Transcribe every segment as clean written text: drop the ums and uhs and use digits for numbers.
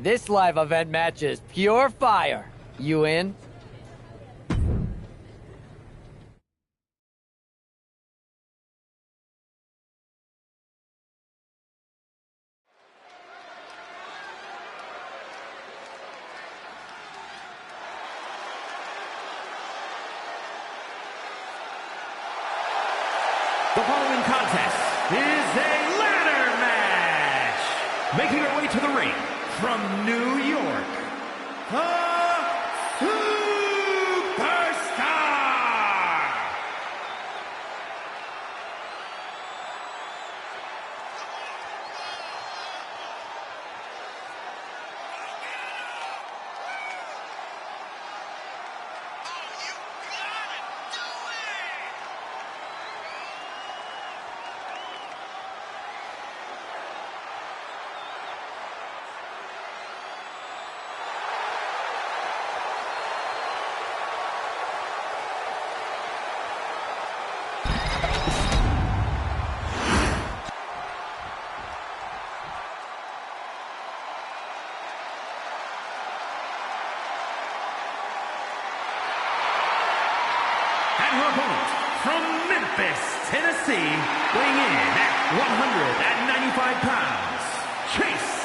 This live event match is pure fire. You in? The following contest is a ladder match. Making her way to the ring from New York, the Superstar. And her opponent from Memphis, Tennessee, weighing in at 195 pounds, Chase.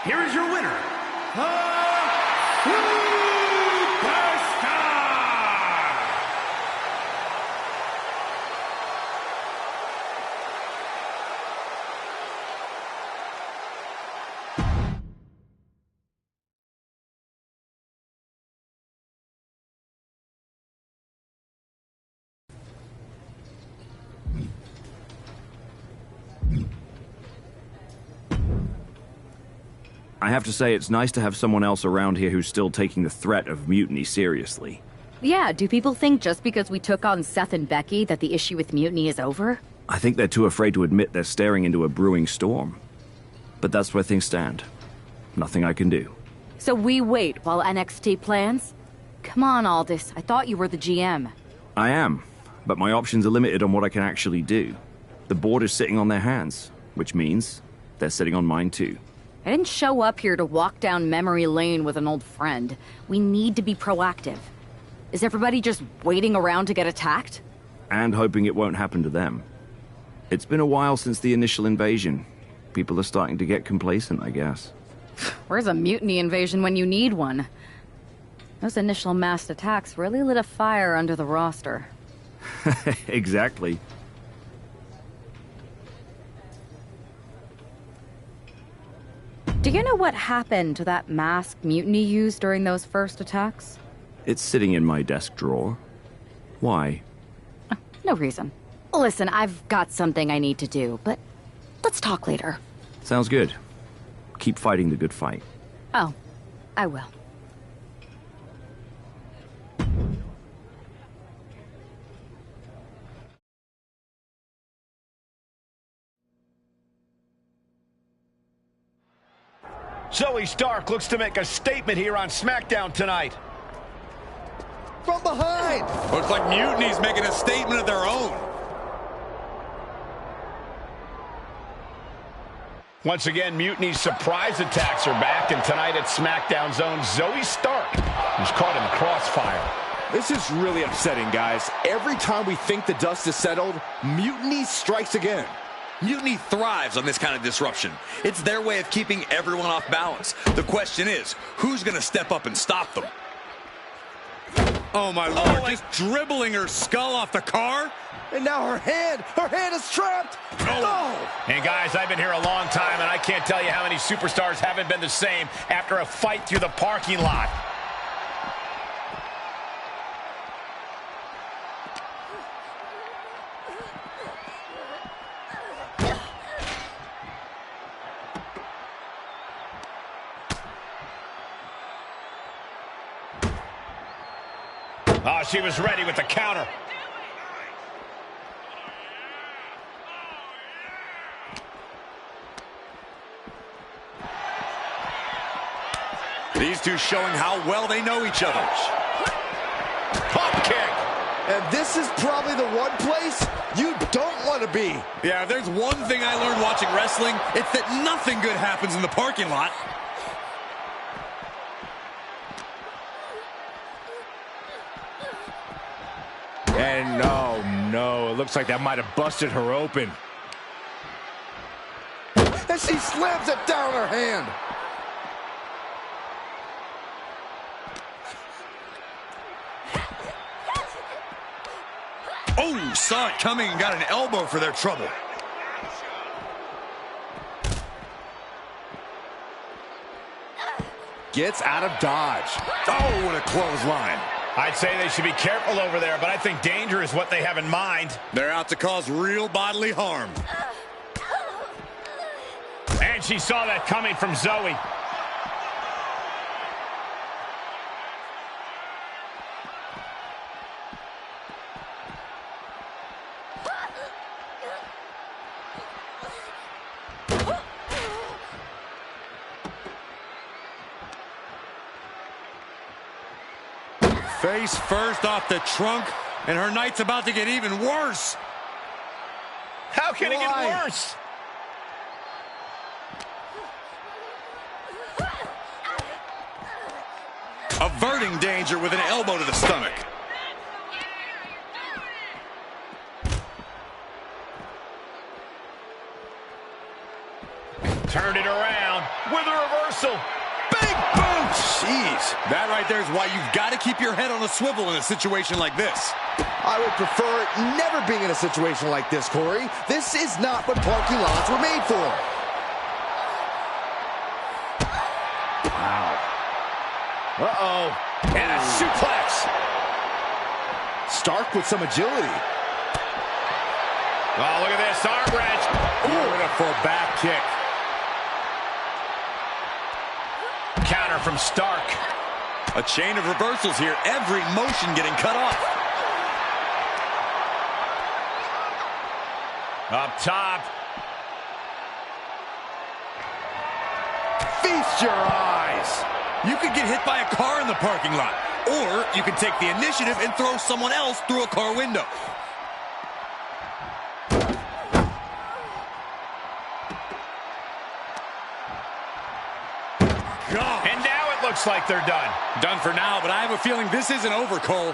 Here is your winner, the Superstar! I have to say, it's nice to have someone else around here who's still taking the threat of mutiny seriously. Yeah, do people think just because we took on Seth and Becky that the issue with mutiny is over? I think they're too afraid to admit they're staring into a brewing storm. But that's where things stand. Nothing I can do. So we wait while NXT plans? Come on, Aldis. I thought you were the GM. I am, but my options are limited on what I can actually do. The board is sitting on their hands, which means they're sitting on mine too. I didn't show up here to walk down memory lane with an old friend. We need to be proactive. Is everybody just waiting around to get attacked? And hoping it won't happen to them. It's been a while since the initial invasion. People are starting to get complacent, I guess. Where's a mutiny invasion when you need one? Those initial mass attacks really lit a fire under the roster. Exactly. Do you know what happened to that mask Mutiny used during those first attacks? It's sitting in my desk drawer. Why? No reason. Listen, I've got something I need to do, but let's talk later. Sounds good. Keep fighting the good fight. Oh, I will. Zoe Stark looks to make a statement here on SmackDown tonight. From behind! Looks like Mutiny's making a statement of their own. Once again, Mutiny's surprise attacks are back, and tonight at SmackDown's own Zoe Stark, who's caught in the crossfire. This is really upsetting, guys. Every time we think the dust is settled, Mutiny strikes again. Mutiny thrives on this kind of disruption. It's their way of keeping everyone off balance. The question is, who's going to step up and stop them? Oh, my Lord, just dribbling her skull off the car? And now her hand is trapped. Oh. And guys, I've been here a long time, and I can't tell you how many superstars haven't been the same after a fight through the parking lot. Oh, she was ready with the counter. These two showing how well they know each other. Pop kick. And this is probably the one place you don't want to be. Yeah, if there's one thing I learned watching wrestling, it's that nothing good happens in the parking lot. And no, it looks like that might have busted her open. And she slams it down her hand. Oh, saw it coming and got an elbow for their trouble. Gets out of dodge. Oh, what a clothesline. I'd say they should be careful over there, but I think danger is what they have in mind. They're out to cause real bodily harm. And she saw that coming from Zoe. Face first off the trunk, and her night's about to get even worse. How can it get worse? Averting danger with an elbow to the stomach. Turned it around with a reversal. Big boot! Jeez. That right there is why you've got to keep your head on a swivel in a situation like this. I would prefer never being in a situation like this, Corey. This is not what parking lots were made for. Wow. Uh-oh. And a suplex. Stark with some agility. Oh, look at this. Arm wrench. Beautiful back kick. Counter from Stark. A chain of reversals here. Every motion getting cut off. Up top. Feast your eyes. You could get hit by a car in the parking lot. Or you can take the initiative and throw someone else through a car window. God. And now it looks like they're done. Done for now, but I have a feeling this isn't over, Cole.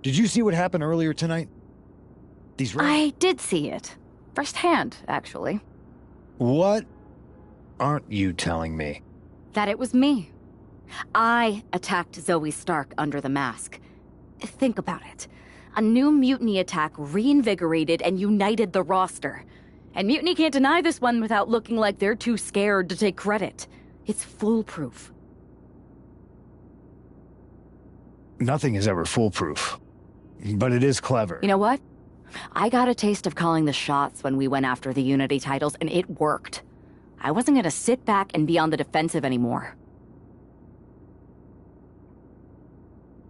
Did you see what happened earlier tonight? These I did see it. Firsthand, actually. What aren't you telling me? That it was me. I attacked Zoe Stark under the mask. Think about it. A new mutiny attack reinvigorated and united the roster. And Mutiny can't deny this one without looking like they're too scared to take credit. It's foolproof. Nothing is ever foolproof. But it is clever. You know what? I got a taste of calling the shots when we went after the Unity titles, and it worked. I wasn't gonna sit back and be on the defensive anymore.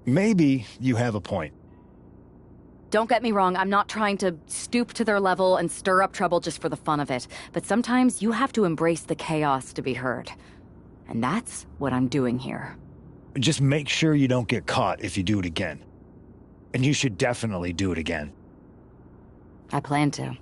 Maybe you have a point. Don't get me wrong, I'm not trying to stoop to their level and stir up trouble just for the fun of it. But sometimes you have to embrace the chaos to be heard. And that's what I'm doing here. Just make sure you don't get caught if you do it again. And you should definitely do it again. I plan to.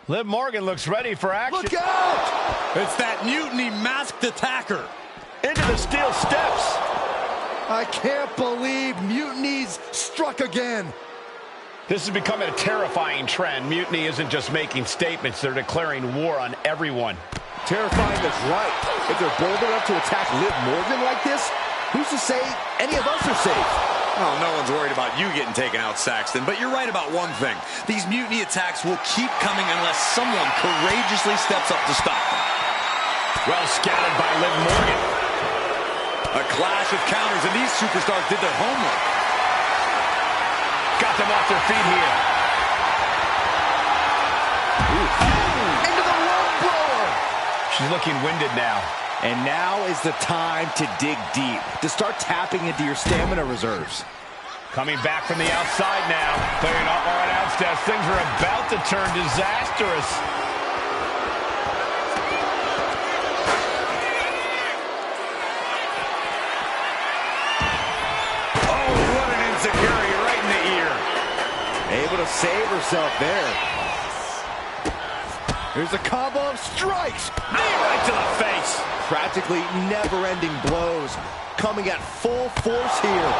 Liv Morgan looks ready for action. Look out! It's that Mutiny masked attacker. Into the steel steps. I can't believe Mutiny's struck again. This is becoming a terrifying trend. Mutiny isn't just making statements, they're declaring war on everyone. Terrifying is right. If they're bold enough to attack Liv Morgan like this, who's to say any of us are safe? Well, no one's worried about you getting taken out, Saxton, but you're right about one thing. These mutiny attacks will keep coming unless someone courageously steps up to stop them. Well scouted by Liv Morgan. A clash of counters, and these superstars did their homework. Got them off their feet here. Into the love blower. She's looking winded now. And now is the time to dig deep, to start tapping into your stamina reserves. Coming back from the outside now. Clearing up our announce desk. Things are about to turn disastrous. Oh, what an insecurity right in the ear. Able to save herself there. Here's a combo of strikes. Knee right to the face. Practically never-ending blows coming at full force here.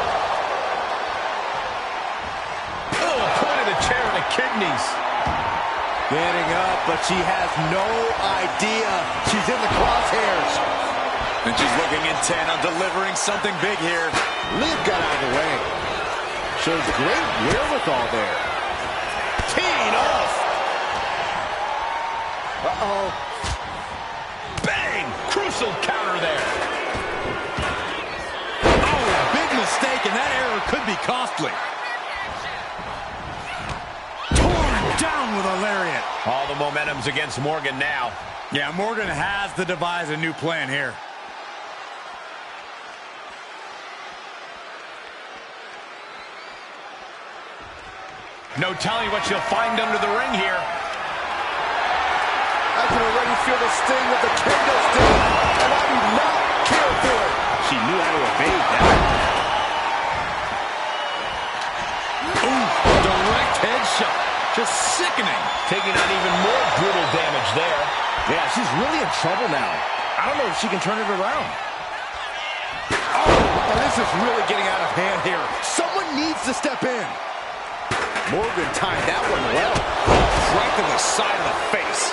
Oh, point of the chair in the kidneys. Getting up, but she has no idea she's in the crosshairs. And she's looking intent on delivering something big here. Liv got out of the way. Shows great wherewithal there. Teeing off. Uh-oh. Bang! Crucial counter there. Oh, big mistake, and that error could be costly. Torn down with a lariat. All the momentum's against Morgan now. Yeah, Morgan has to devise a new plan here. No telling what she'll find under the ring here. I can already feel the sting of the kendo stick, and I do not care for it. She knew how to evade that. Ooh, direct headshot. Just sickening. Taking on even more brutal damage there. Yeah, she's really in trouble now. I don't know if she can turn it around. Oh, this is really getting out of hand here. Someone needs to step in. Morgan timed that one well. Right to the side of the face.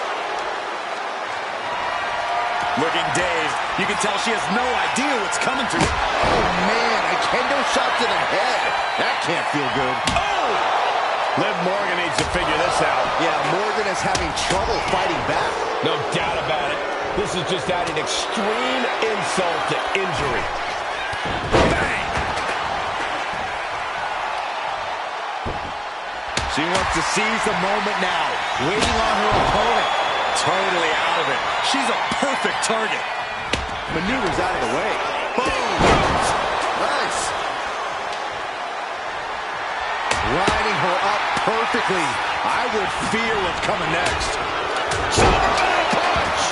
Looking dazed. You can tell she has no idea what's coming to her. Oh, man, a kendo shot to the head. That can't feel good. Oh! Liv Morgan needs to figure this out. Yeah, Morgan is having trouble fighting back. No doubt about it. This is just adding extreme insult to injury. Bang! She wants to seize the moment now, waiting on her opponent. Totally out of it. She's a perfect target. Maneuvers out of the way. Boom! Nice. Lining her up perfectly. I would fear what's coming next. Shoulder punch!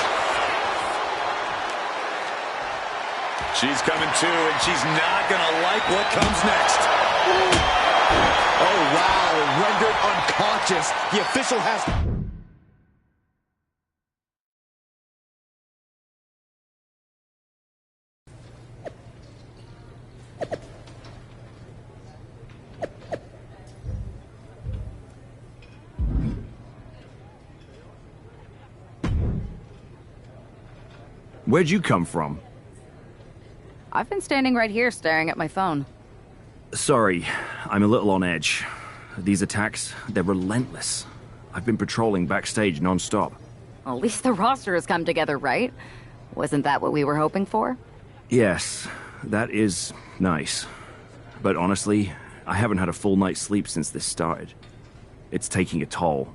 She's coming to, and she's not going to like what comes next. Oh, wow. Rendered unconscious. The official has... Where'd you come from? I've been standing right here staring at my phone. Sorry, I'm a little on edge. These attacks, they're relentless. I've been patrolling backstage non-stop. Well, at least the roster has come together, right? Wasn't that what we were hoping for? Yes, that is nice. But honestly, I haven't had a full night's sleep since this started. It's taking a toll.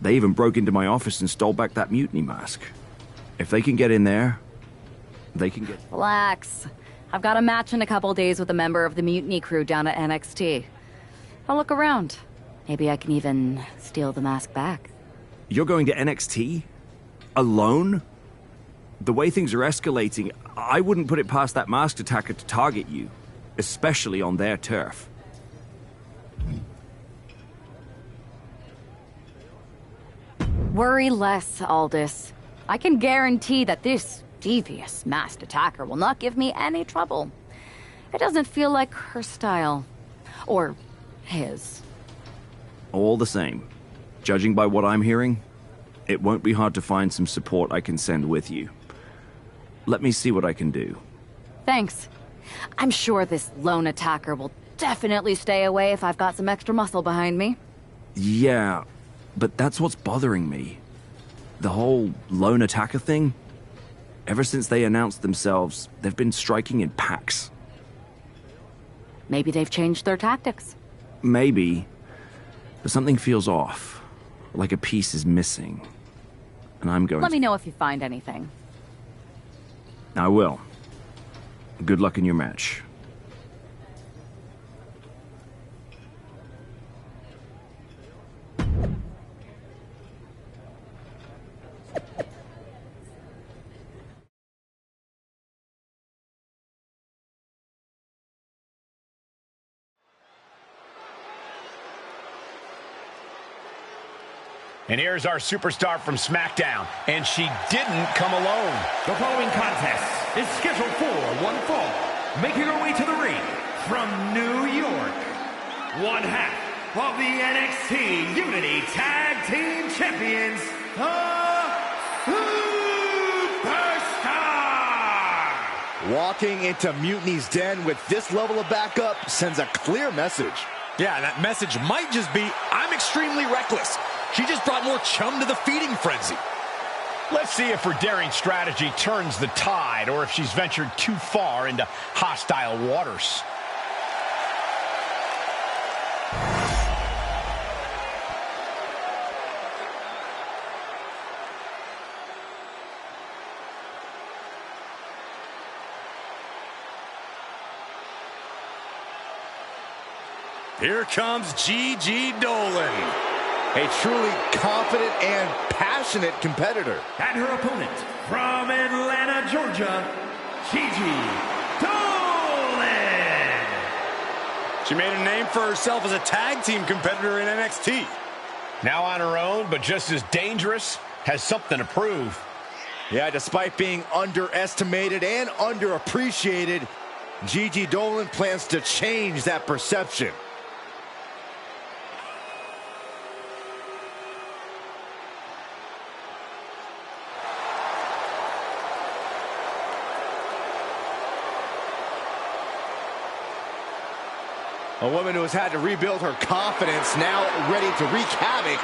They even broke into my office and stole back that mutiny mask. If they can get in there, they can get... Relax. I've got a match in a couple days with a member of the Mutiny crew down at NXT. I'll look around. Maybe I can even steal the mask back. You're going to NXT? Alone? The way things are escalating, I wouldn't put it past that masked attacker to target you, especially on their turf. Worry less, Aldous. I can guarantee that this devious masked attacker will not give me any trouble. It doesn't feel like her style. Or his. All the same, judging by what I'm hearing, it won't be hard to find some support I can send with you. Let me see what I can do. Thanks. I'm sure this lone attacker will definitely stay away if I've got some extra muscle behind me. Yeah, but that's what's bothering me. The whole lone attacker thing? Ever since they announced themselves, they've been striking in packs. Maybe they've changed their tactics. Maybe, but something feels off. Like a piece is missing. And I'm going Let me know if you find anything. I will. Good luck in your match. And here's our superstar from SmackDown, and she didn't come alone. The following contest is scheduled for one fall. Making her way to the ring from New York, one half of the NXT Unity Tag Team Champions, the Superstar! Walking into Mutiny's den with this level of backup sends a clear message. Yeah, that message might just be, I'm extremely reckless. She just brought more chum to the feeding frenzy. Let's see if her daring strategy turns the tide, or if she's ventured too far into hostile waters. Here comes Gigi Dolan. A truly confident and passionate competitor. And her opponent from Atlanta, Georgia, Gigi Dolan. She made a name for herself as a tag team competitor in NXT. Now on her own, but just as dangerous, has something to prove. Yeah, despite being underestimated and underappreciated, Gigi Dolan plans to change that perception. A woman who has had to rebuild her confidence, now ready to wreak havoc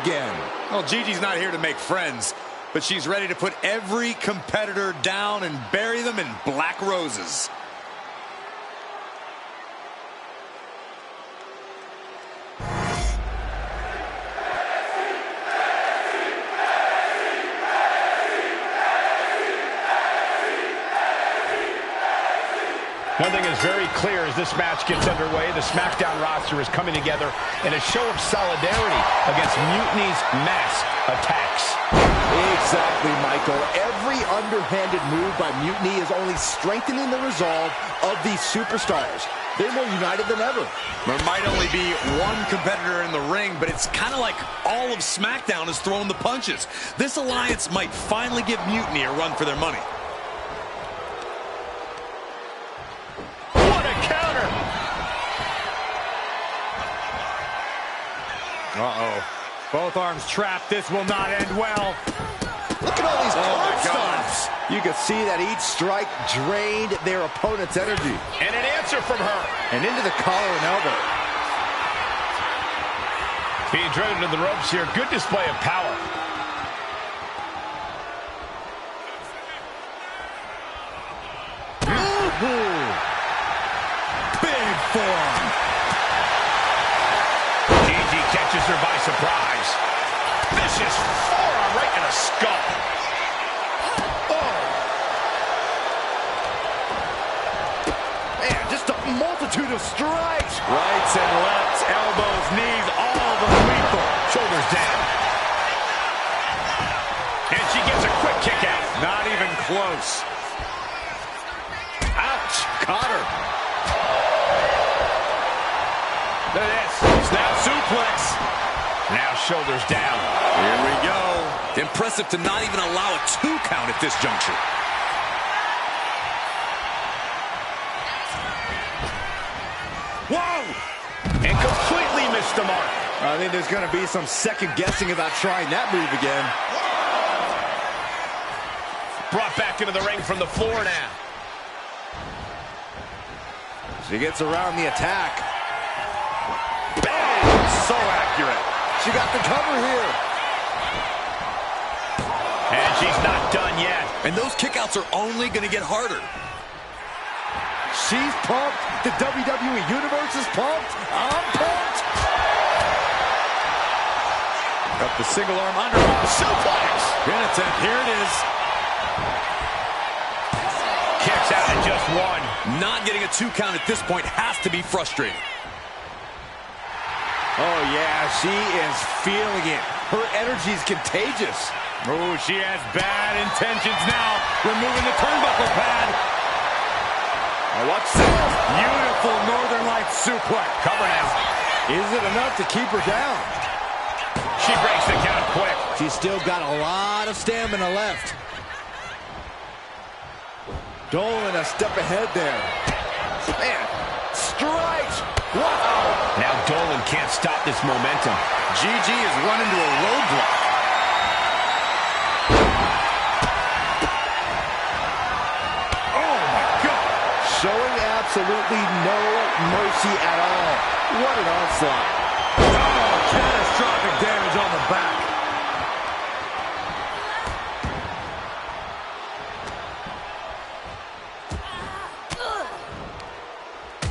again. Well, Gigi's not here to make friends, but she's ready to put every competitor down and bury them in black roses. One thing is very clear as this match gets underway, the SmackDown roster is coming together in a show of solidarity against Mutiny's mass attacks. Exactly, Michael. Every underhanded move by Mutiny is only strengthening the resolve of these superstars. They're more united than ever. There might only be one competitor in the ring, but it's kind of like all of SmackDown is throwing the punches. This alliance might finally give Mutiny a run for their money. Uh-oh. Both arms trapped. This will not end well. Look at all these curb stomps. You can see that each strike drained their opponent's energy. And an answer from her. And into the collar and elbow. Being driven to the ropes here. Good display of power. Big forearm. Catches her by surprise. Vicious forearm right in the skull. Oh. Man, just a multitude of strikes. Rights and lefts, elbows, knees, all of them lethal. Shoulders down. And she gets a quick kick out. Not even close. Ouch. Caught her. Look at this. Snap suplex. Now shoulders down. Here we go. Impressive to not even allow a 2 count at this juncture. missed the mark. I think there's going to be some second guessing about trying that move again. Brought back into the ring from the floor now. She gets around the attack. Bang! So accurate. She got the cover here. And she's not done yet. And those kickouts are only going to get harder. She's pumped. The WWE Universe is pumped. I'm pumped. Up the single arm under suplex. Pin attempt. Here it is. Kicks out at just one. Not getting a 2 count at this point has to be frustrating. Oh, yeah, she is feeling it. Her energy is contagious. Oh, she has bad intentions now. Removing the turnbuckle pad. Oh, watch this. Beautiful Northern Lights suplex. Cover now. Is it enough to keep her down? She breaks the count quick. She's still got a lot of stamina left. Dolan a step ahead there. Man, strikes. Wow. Now Dolan can't stop this momentum. Gigi is running to a roadblock. Oh, my God. Showing absolutely no mercy at all. What an onslaught. Oh, catastrophic damage on the back.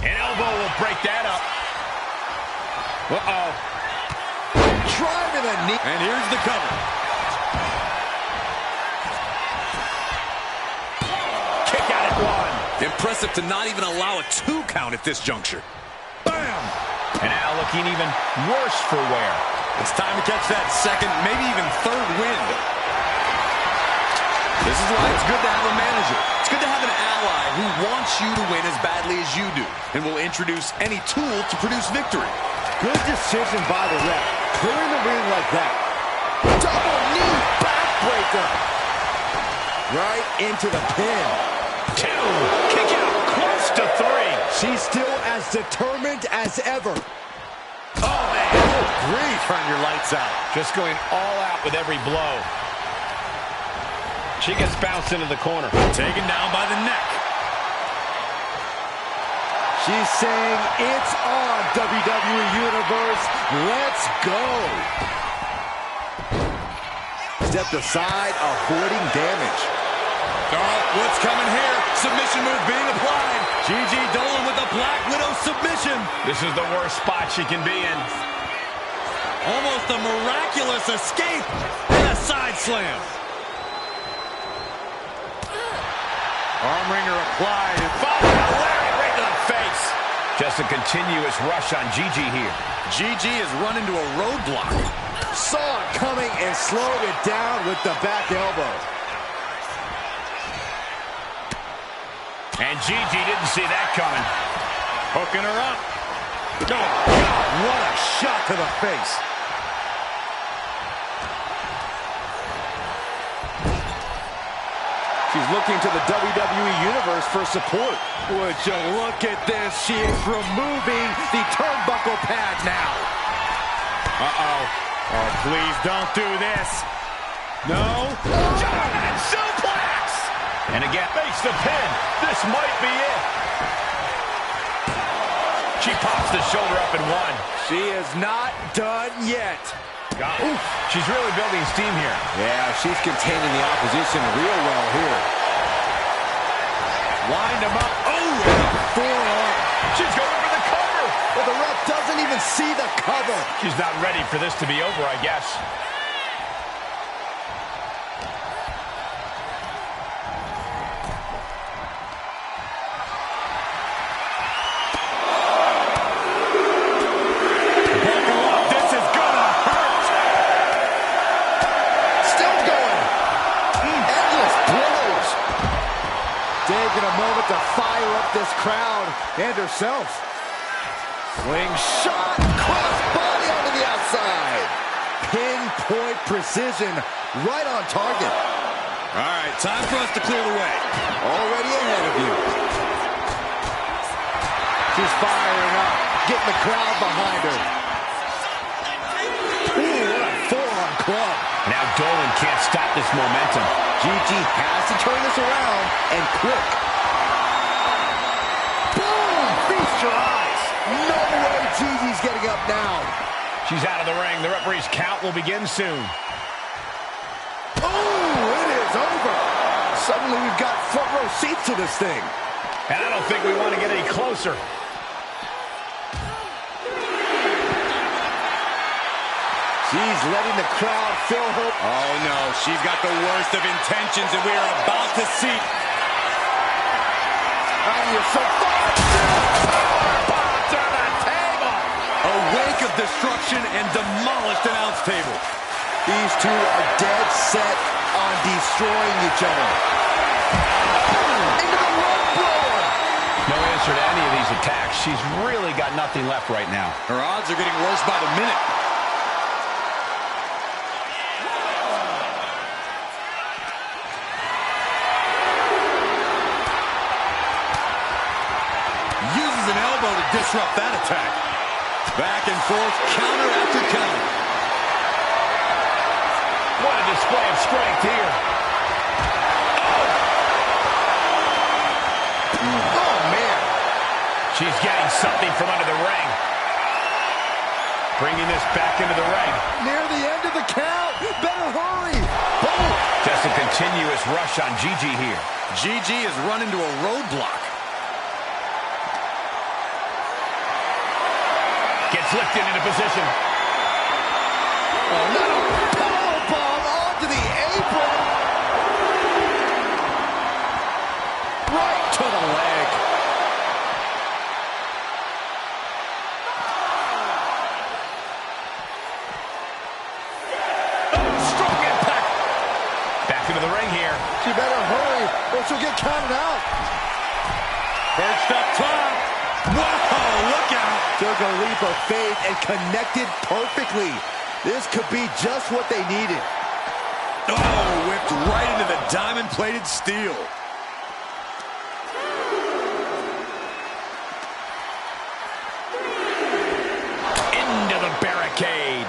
An elbow will break that up. Uh-oh. Driving a knee. And here's the cover. Kick out at one. Impressive to not even allow a 2 count at this juncture. Bam! And now looking even worse for wear. It's time to catch that second, maybe even third wind. This is why it's good to have a manager. It's good to have an ally who wants you to win as badly as you do and will introduce any tool to produce victory. Good decision by the ref. Clearing the ring like that. Double knee backbreaker. Right into the pin. 2. Kick out. Close to 3. She's still as determined as ever. Oh, man. Good grief. Turn your lights out. Just going all out with every blow. She gets bounced into the corner. Taken down by the neck. She's saying, it's on, WWE Universe. Let's go. Stepped aside, avoiding damage. Oh, what's coming here? Submission move being applied. Gigi Dolan with a Black Widow submission. This is the worst spot she can be in. Almost a miraculous escape and a side slam. Arm wringer applied and followed by Larry right to the face. Just a continuous rush on Gigi here. Gigi is running to a roadblock. Saw it coming and slowed it down with the back elbow. And Gigi didn't see that coming. Hooking her up. Oh, God, what a shot to the face. She's looking to the WWE Universe for support. Would you look at this? She is removing the turnbuckle pad now. Uh-oh. Oh, please don't do this. No. German suplex! And again, makes the pin. This might be it. She pops the shoulder up in one. She is not done yet. Oof. She's really building steam here. Yeah, she's containing the opposition real well here. Lined him up. Oh, and a forearm. She's going for the cover. But the ref doesn't even see the cover. She's not ready for this to be over, I guess. Taking a moment to fire up this crowd and herself. Slingshot, cross body onto the outside. Pinpoint precision, right on target. All right, time for us to clear the way. Already ahead of you. She's firing up, getting the crowd behind her. club. Now Dolan can't stop this momentum. Gigi has to turn this around, and quick. Boom! Feast your eyes. No way Gigi's getting up now. She's out of the ring. The referee's count will begin soon. Oh, it is over. Suddenly we've got front row seats to this thing. And I don't think we want to get any closer. She's letting the crowd feel her. Oh, no. She's got the worst of intentions, and we are about to see. To the table. A wake of destruction and demolished announce table. These two are dead set on destroying each other. Into the rope blower. No answer to any of these attacks. She's really got nothing left right now. Her odds are getting worse by the minute. Uses an elbow to disrupt that attack. Back and forth, counter after counter. What a display of strength here. Oh, man. She's getting something from under the ring. Bringing this back into the ring. Near the end of the count. Better hurry. Boom. Just a continuous rush on Gigi here. Gigi has run into a roadblock. Gets lifted into position. Oh, not a powerbomb onto the apron. Right to the leg. Oh, strong impact. Back into the ring here. She better hurry or she'll get counted out. Perched up top. Whoa, look out. Took a leap of faith and connected perfectly. This could be just what they needed. Oh, whipped right into the diamond-plated steel. Into the barricade.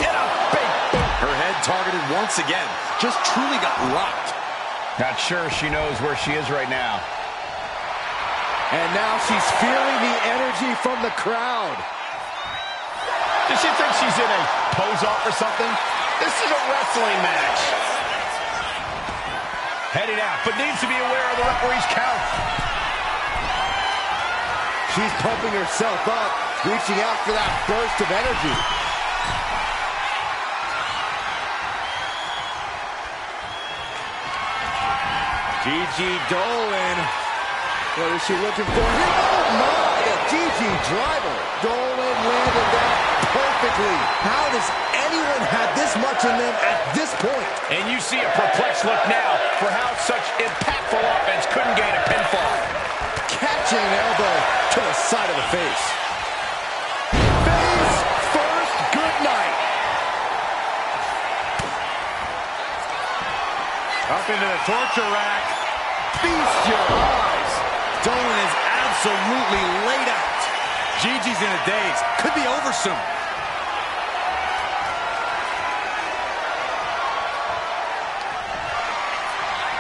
Hit a big boot. Her head targeted once again. Just truly got rocked. Not sure she knows where she is right now. And now she's feeling the energy from the crowd. Does she think she's in a pose-off or something? This is a wrestling match. Heading out, but needs to be aware of the referee's count. She's pumping herself up, reaching out for that burst of energy. Gigi Dolan. What is she looking for here? Oh, my! A Gigi driver. Dolan landed that perfectly. How does anyone have this much in them at this point? And you see a perplexed look now for how such impactful offense couldn't gain a pinfall. Catching an elbow to the side of the face. Face first, good night. Up into the torture rack. Feast your eyes. Dolan is absolutely laid out. Gigi's in a daze. Could be over soon.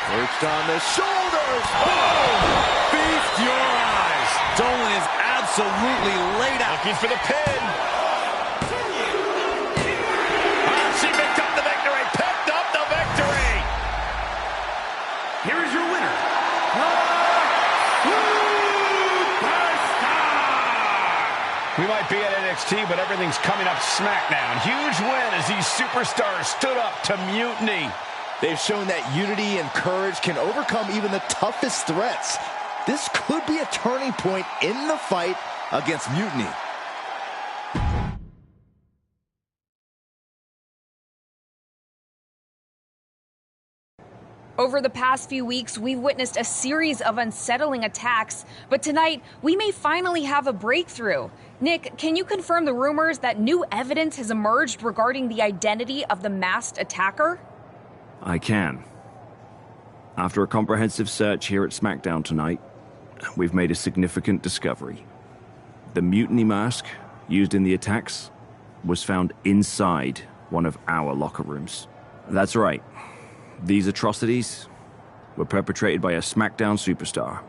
Perched on the shoulders. Boom! Feast your eyes. Dolan is absolutely laid out. Looking for the pin. She picked up the victory. Picked up the victory. Here is your winner, We might be at NXT, but everything's coming up SmackDown. Huge win as these superstars stood up to Mutiny. They've shown that unity and courage can overcome even the toughest threats. This could be a turning point in the fight against Mutiny. Over the past few weeks, we've witnessed a series of unsettling attacks, but tonight, we may finally have a breakthrough. Nick, can you confirm the rumors that new evidence has emerged regarding the identity of the masked attacker? I can. After a comprehensive search here at SmackDown tonight, we've made a significant discovery. The mutiny mask used in the attacks was found inside one of our locker rooms. That's right. These atrocities were perpetrated by a SmackDown superstar,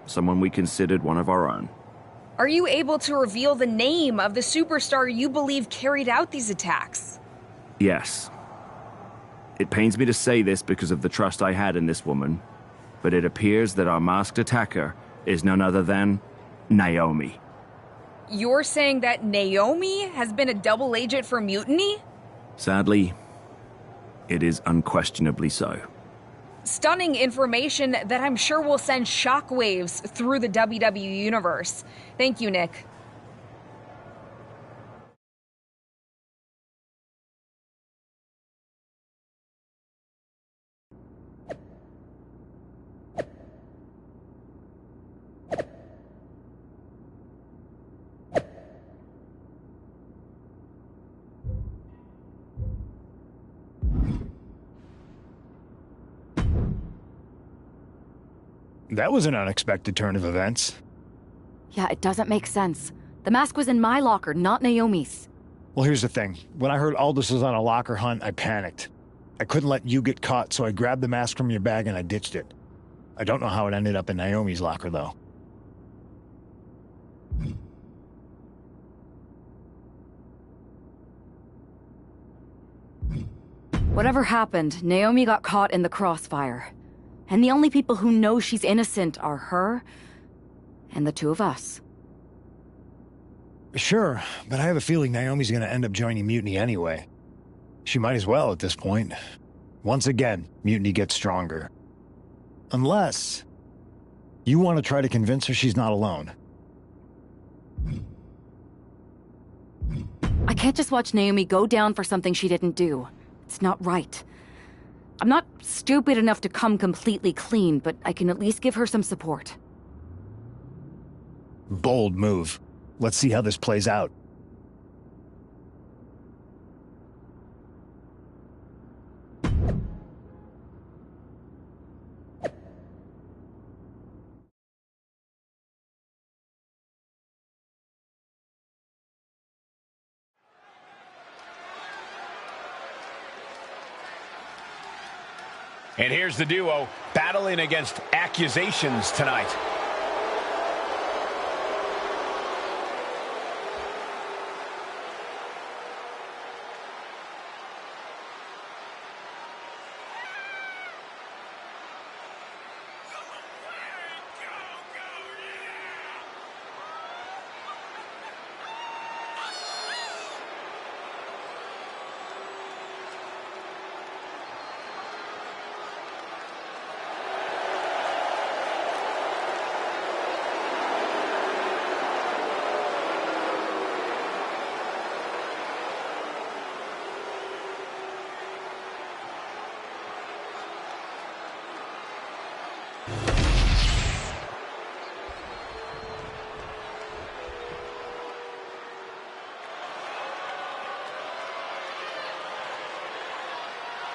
someone we considered one of our own. Are you able to reveal the name of the superstar you believe carried out these attacks? Yes. It pains me to say this because of the trust I had in this woman, but it appears that our masked attacker is none other than Naomi. You're saying that Naomi has been a double agent for Mutiny? Sadly, it is unquestionably so. Stunning information that I'm sure will send shockwaves through the WWE universe. Thank you, Nick. That was an unexpected turn of events. Yeah, it doesn't make sense. The mask was in my locker, not Naomi's. Well, here's the thing. When I heard Aldous was on a locker hunt, I panicked. I couldn't let you get caught, so I grabbed the mask from your bag and I ditched it. I don't know how it ended up in Naomi's locker, though. Whatever happened, Naomi got caught in the crossfire. And the only people who know she's innocent are her and the two of us. Sure, but I have a feeling Naomi's gonna end up joining Mutiny anyway. She might as well at this point. Once again, Mutiny gets stronger. Unless you want to try to convince her she's not alone. I can't just watch Naomi go down for something she didn't do. It's not right. I'm not stupid enough to come completely clean, but I can at least give her some support. Bold move. Let's see how this plays out. And here's the duo battling against accusations tonight.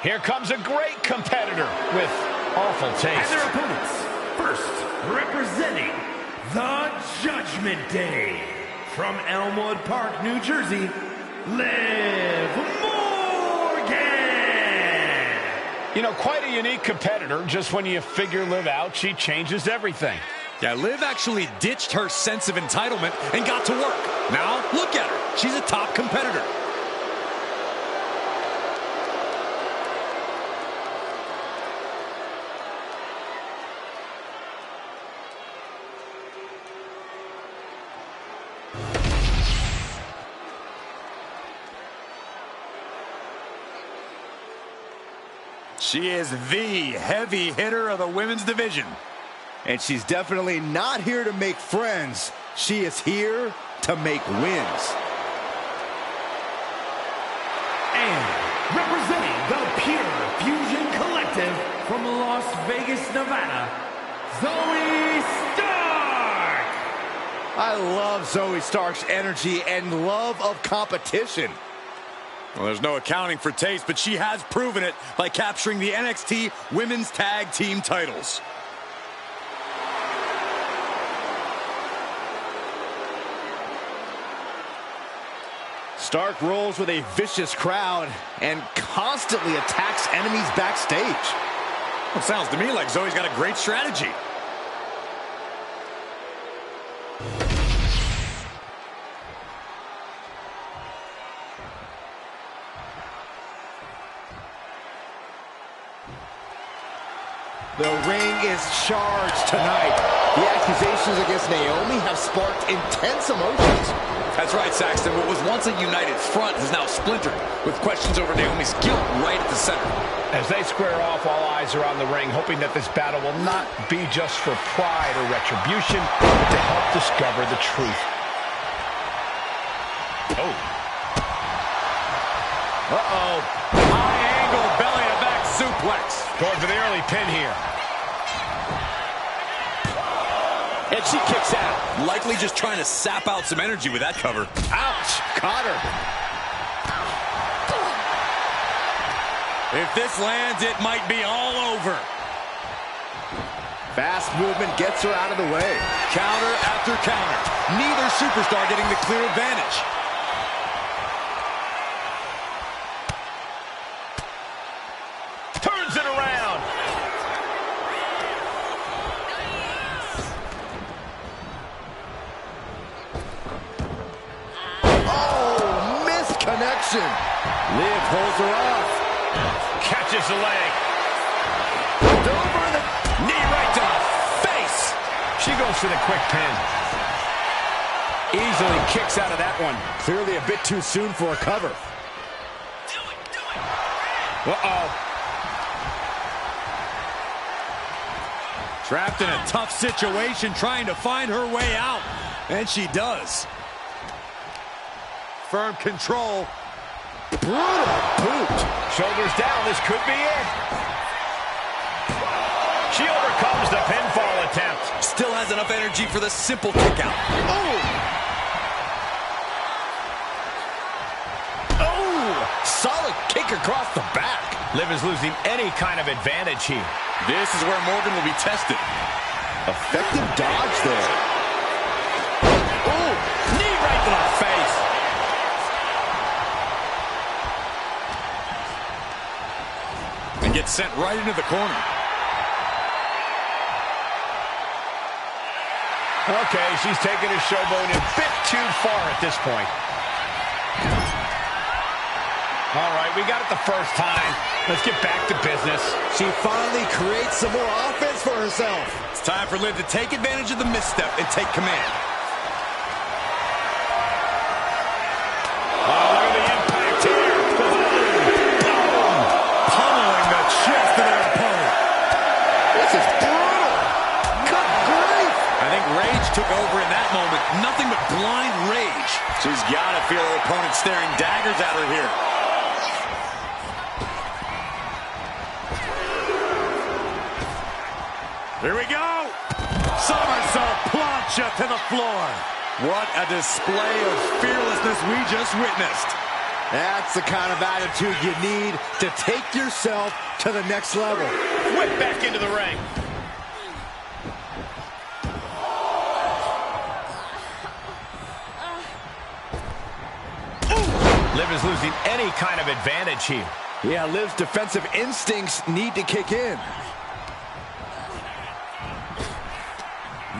Here comes a great competitor with awful taste. And their opponents, first representing the Judgment Day, from Elmwood Park, New Jersey, Liv Morgan. You know, quite a unique competitor. Just when you figure Liv out, she changes everything. Yeah, Liv actually ditched her sense of entitlement and got to work. Now, look at her. She's a top competitor. She is the heavy hitter of the women's division. And she's definitely not here to make friends. She is here to make wins. And representing the Pure Fusion Collective from Las Vegas, Nevada, Zoe Stark. I love Zoe Stark's energy and love of competition. Well, there's no accounting for taste, but she has proven it by capturing the NXT Women's Tag Team titles. Stark rolls with a vicious crowd and constantly attacks enemies backstage. Well, it sounds to me like Zoe's got a great strategy. The ring is charged tonight. The accusations against Naomi have sparked intense emotions. That's right, Saxton. What was once a united front is now splintered, with questions over Naomi's guilt right at the center. As they square off, all eyes are on the ring, hoping that this battle will not be just for pride or retribution, but to help discover the truth. Oh. Uh-oh. High angle belly-to-back suplex. Going for the early pin here. And she kicks out. Likely just trying to sap out some energy with that cover. Ouch! Caught her. If this lands, it might be all over. Fast movement gets her out of the way. Counter after counter. Neither superstar getting the clear advantage. Turns it around. Oh, missed connection. Liv pulls her off. Catches the leg. Over the Knee right to the face. She goes for the quick pin. easily kicks out of that one. Clearly a bit too soon for a cover. Uh-oh. Trapped in a tough situation, trying to find her way out. And she does. Firm control. Brutal boot. Shoulders down, this could be it. She overcomes the pinfall attempt. Still has enough energy for the simple kick out. Oh! Oh! Solid kick across the back. Liv is losing any kind of advantage here. This is where Morgan will be tested. Effective dodge there. Oh! Knee right to the face. And gets sent right into the corner. Okay, she's taking her showboat a bit too far at this point. All right, we got it the first time. Let's get back to business. She finally creates some more offense for herself. It's time for Liv to take advantage of the misstep and take command. Oh, look at the impact here. Boom! Pummeling the chest of their opponent. This is brutal. Good grief. I think rage took over in that moment. Nothing but blind rage. She's got to feel her opponent staring daggers at her here. Here we go. Somersault plancha to the floor. What a display of fearlessness we just witnessed. That's the kind of attitude you need to take yourself to the next level. Whip back into the ring. Liv is losing any kind of advantage here. Yeah, Liv's defensive instincts need to kick in.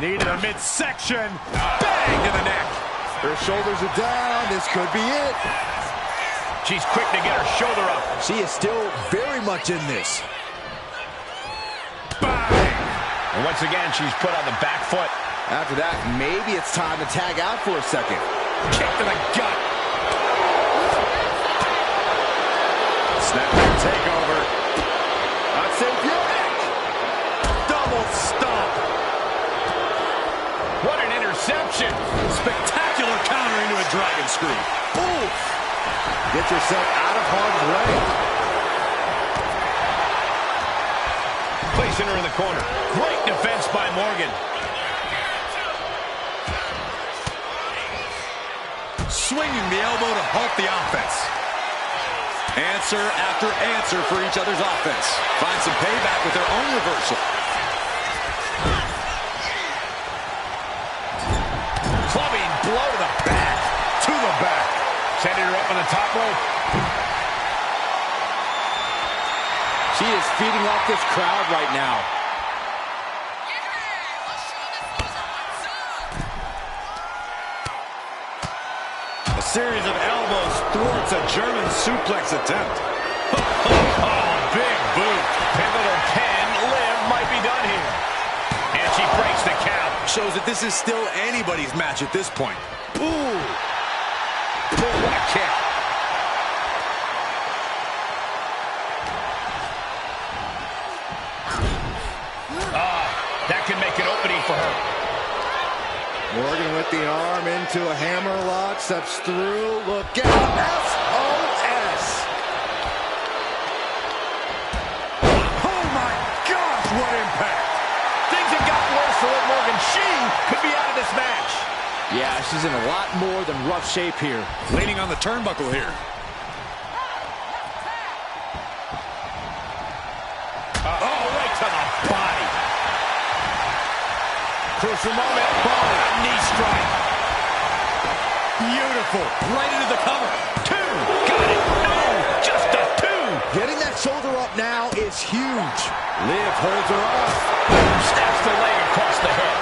Knee to the midsection. Bang to the neck. Her shoulders are down. This could be it. She's quick to get her shoulder up. She is still very much in this. Bang. And once again, she's put on the back foot. After that, maybe it's time to tag out for a second. Kick to the gut. Snapback takeover. Not safe yet. Double stomp. What an interception. Spectacular counter into a dragon screw. Ooh. Get yourself out of harm's way. Placing her in the corner. Great defense by Morgan. Swinging the elbow to halt the offense. Answer after answer for each other's offense. Find some payback with their own reversal. Clubbing blow to the back. To the back. Setting her up on the top rope. She is feeding off this crowd right now. A series of elbows thwarts a German suplex attempt. Oh, big boot. Pivotal pin. Liv might be done here. And she breaks the count. Shows that this is still anybody's match at this point. Ooh. Boy, what a kick. That can make an opening for her. Morgan with the arm into a hammerlock, steps through, look out, SOS! Oh my gosh, what impact! Things have gotten worse for Liv Morgan. She could be out of this match. Yeah, she's in a lot more than rough shape here. Leaning on the turnbuckle here. Right to the body. Crucial moment. Boom. Knee strike. Beautiful. Right into the cover. Two. Got it. No. Just a two. Getting that shoulder up now is huge. Liv holds her off. Snaps the leg across the head.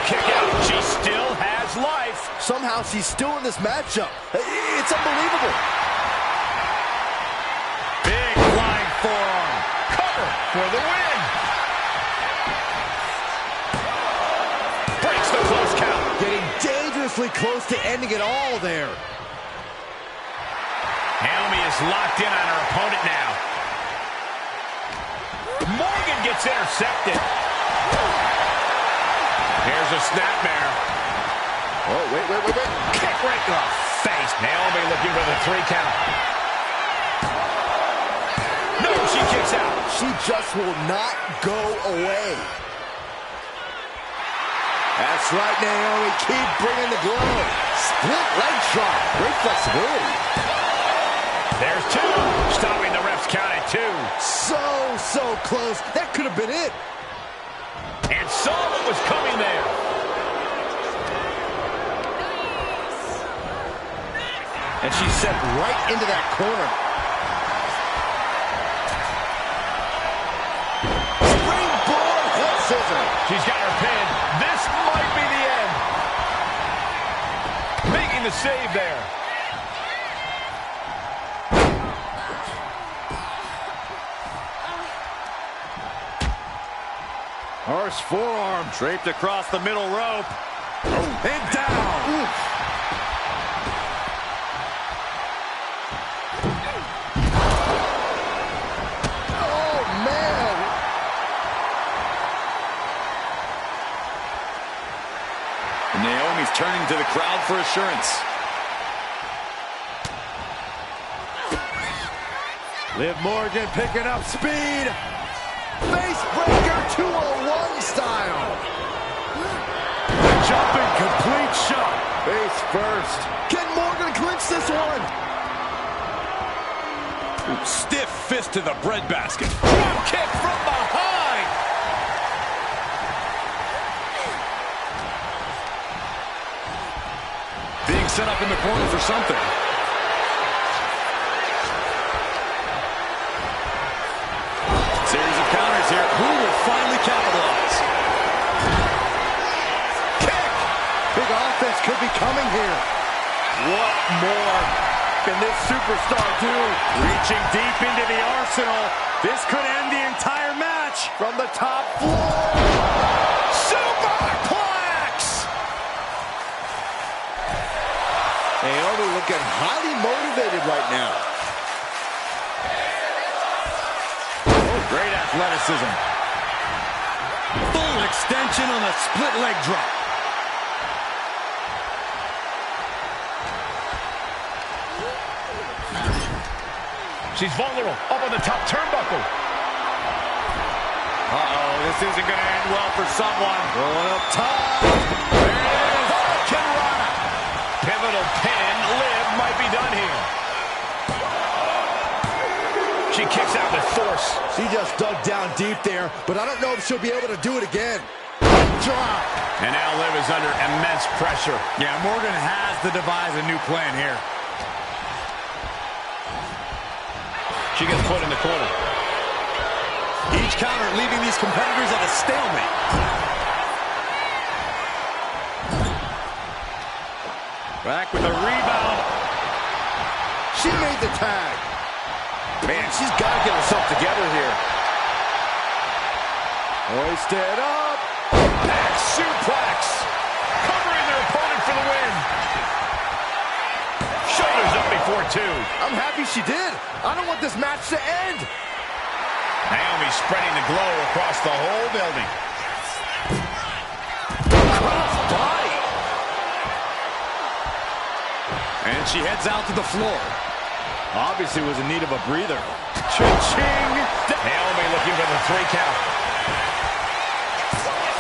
Kick out. She still has life. Somehow she's still in this matchup. It's unbelievable. Big flying forearm. Cover for the win. Breaks the close count. Getting dangerously close to ending it all there. Naomi is locked in on her opponent now. Morgan gets intercepted. Here's a snapmare. Oh, wait. Kick right to the face. Naomi looking for the 3 count. No, she kicks out. She just will not go away. That's right, Naomi. Keep bringing the glow. Split leg drop. Great flexibility. There's 2. Stopping the ref's count at 2. So close. That could have been it. And saw what was coming there. And she's set right into that corner. Springboard head scissor. She's got her pin. This might be the end. Making the save there. Horse forearm draped across the middle rope. And down. Oof. Oh, man. Naomi's turning to the crowd for assurance. Liv Morgan picking up speed. Face breaker 201 style. Jumping complete shot. Face first. Can Morgan clinch this one? Stiff fist to the breadbasket. Drop kick from behind. Being set up in the corner for something. Series of counters here. Who will finally capitalize? Kick. Big offense could be coming here. What more can this superstar do? Reaching deep into the arsenal. This could end the entire match. From the top floor. Superplex! Naomi looking highly motivated right now. Great athleticism. Full extension on a split leg drop. She's vulnerable. Up on the top turnbuckle. Uh-oh, this isn't going to end well for someone. Going up top. There it is. Hurricanrana. Pivotal pin. Liv might be done here. She kicks out with force. She just dug down deep there, but I don't know if she'll be able to do it again. Drop. And now Liv is under immense pressure. Yeah, Morgan has to devise a new plan here. She gets put in the corner. Each counter leaving these competitors at a stalemate. Back with a rebound. She made the tag. Man, she's got to get herself together here. Hoisted up. Back suplex. Covering their opponent for the win. Shoulders up before two. I'm happy she did. I don't want this match to end. Naomi spreading the glow across the whole building. Cross body. And she heads out to the floor. Obviously was in need of a breather. Cha-ching! Naomi looking for the 3 count.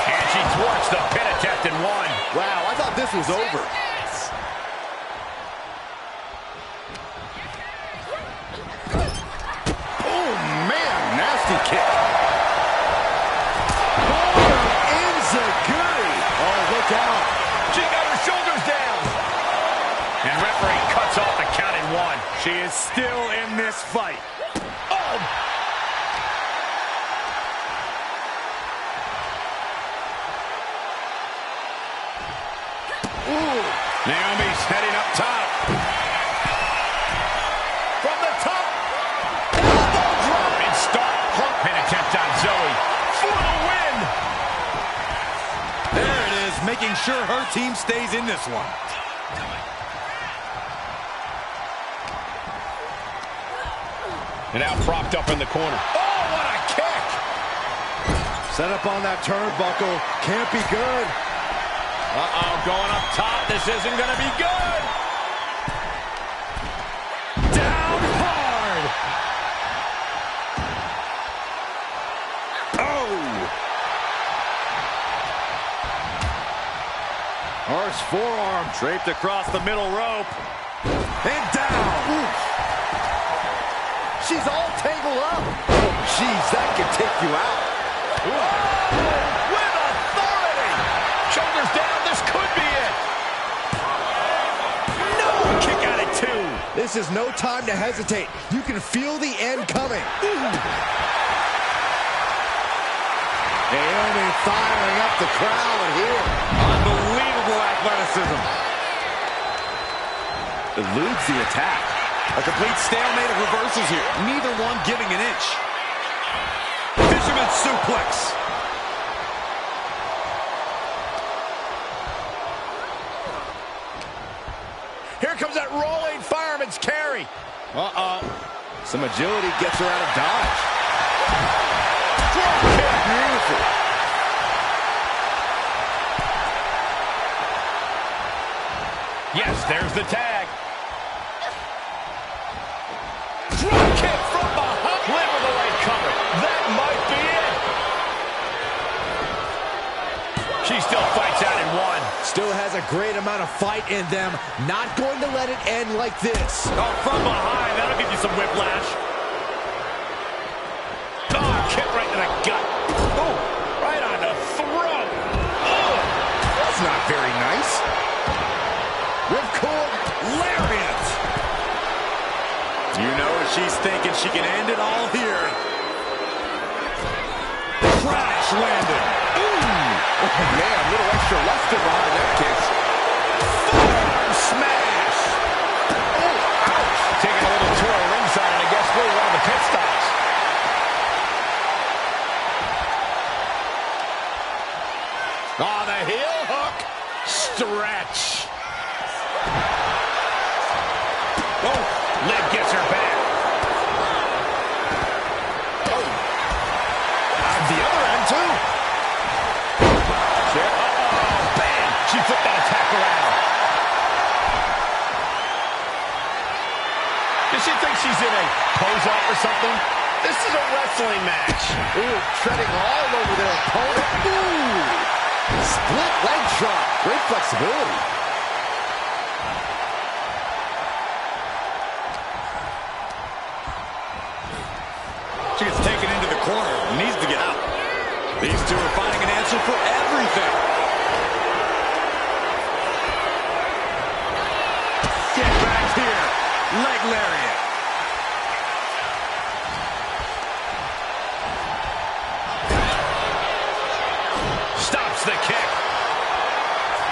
And she thwarts the pin attempt in one. Wow, I thought this was over. Oh, man, nasty kick. Oh, Enziguri. Oh, look out. She got her shoulders down. And referee cuts off the count in one. She is still in this fight. Oh! Ooh. Naomi's heading up top. From the top. Elbow drop. And start pump pin attempt on Zoe. For the win. There it is, making sure her team stays in this one. And now propped up in the corner. Oh, what a kick! Set up on that turnbuckle. Can't be good. Uh-oh, going up top. This isn't going to be good. Down hard. Oh. Harsh forearm. Draped across the middle rope. And down. Oof. She's all tangled up. Oh, jeez, that could take you out. With authority. Shoulders down. This could be it. No, kick out at 2. This is no time to hesitate. You can feel the end coming. Naomi firing up the crowd here. Unbelievable athleticism. Eludes the attack. A complete stalemate of reversals here. Neither one giving an inch. Fisherman suplex. Here comes that rolling fireman's carry. Uh-oh. Some agility gets her out of dodge. Drop kick. Beautiful. Yes, there's the tag. Drop kick from behind. Liv with the right cover. That might be it. She still fights out in one. Still has a great amount of fight in them. Not going to let it end like this. Oh, from behind. That'll give you some whiplash. Oh, kick right to the gut. Oh, right on the throat. Oh, That's not very nice. Ripcord lariat. You know what she's thinking. She can end it all here. Crash landing. Oh, man, a little extra luster behind that kick. forearm smash. Oh, ouch. Taking a little tour of ringside, and I guess really one of the pit stops. Oh, the heel hook. Stretch. Oh, Liv gets her back. Oh. The other end, too. Uh-oh, bam. She flipped that attack around. Does she think she's in a pose-off or something? This is a wrestling match. Ooh, treading all over their opponent. Ooh. Split leg drop. Great flexibility. She gets taken into the corner. Needs to get out. These two are finding an answer potential for everything. Get back here. Leg lariat. Stops the kick.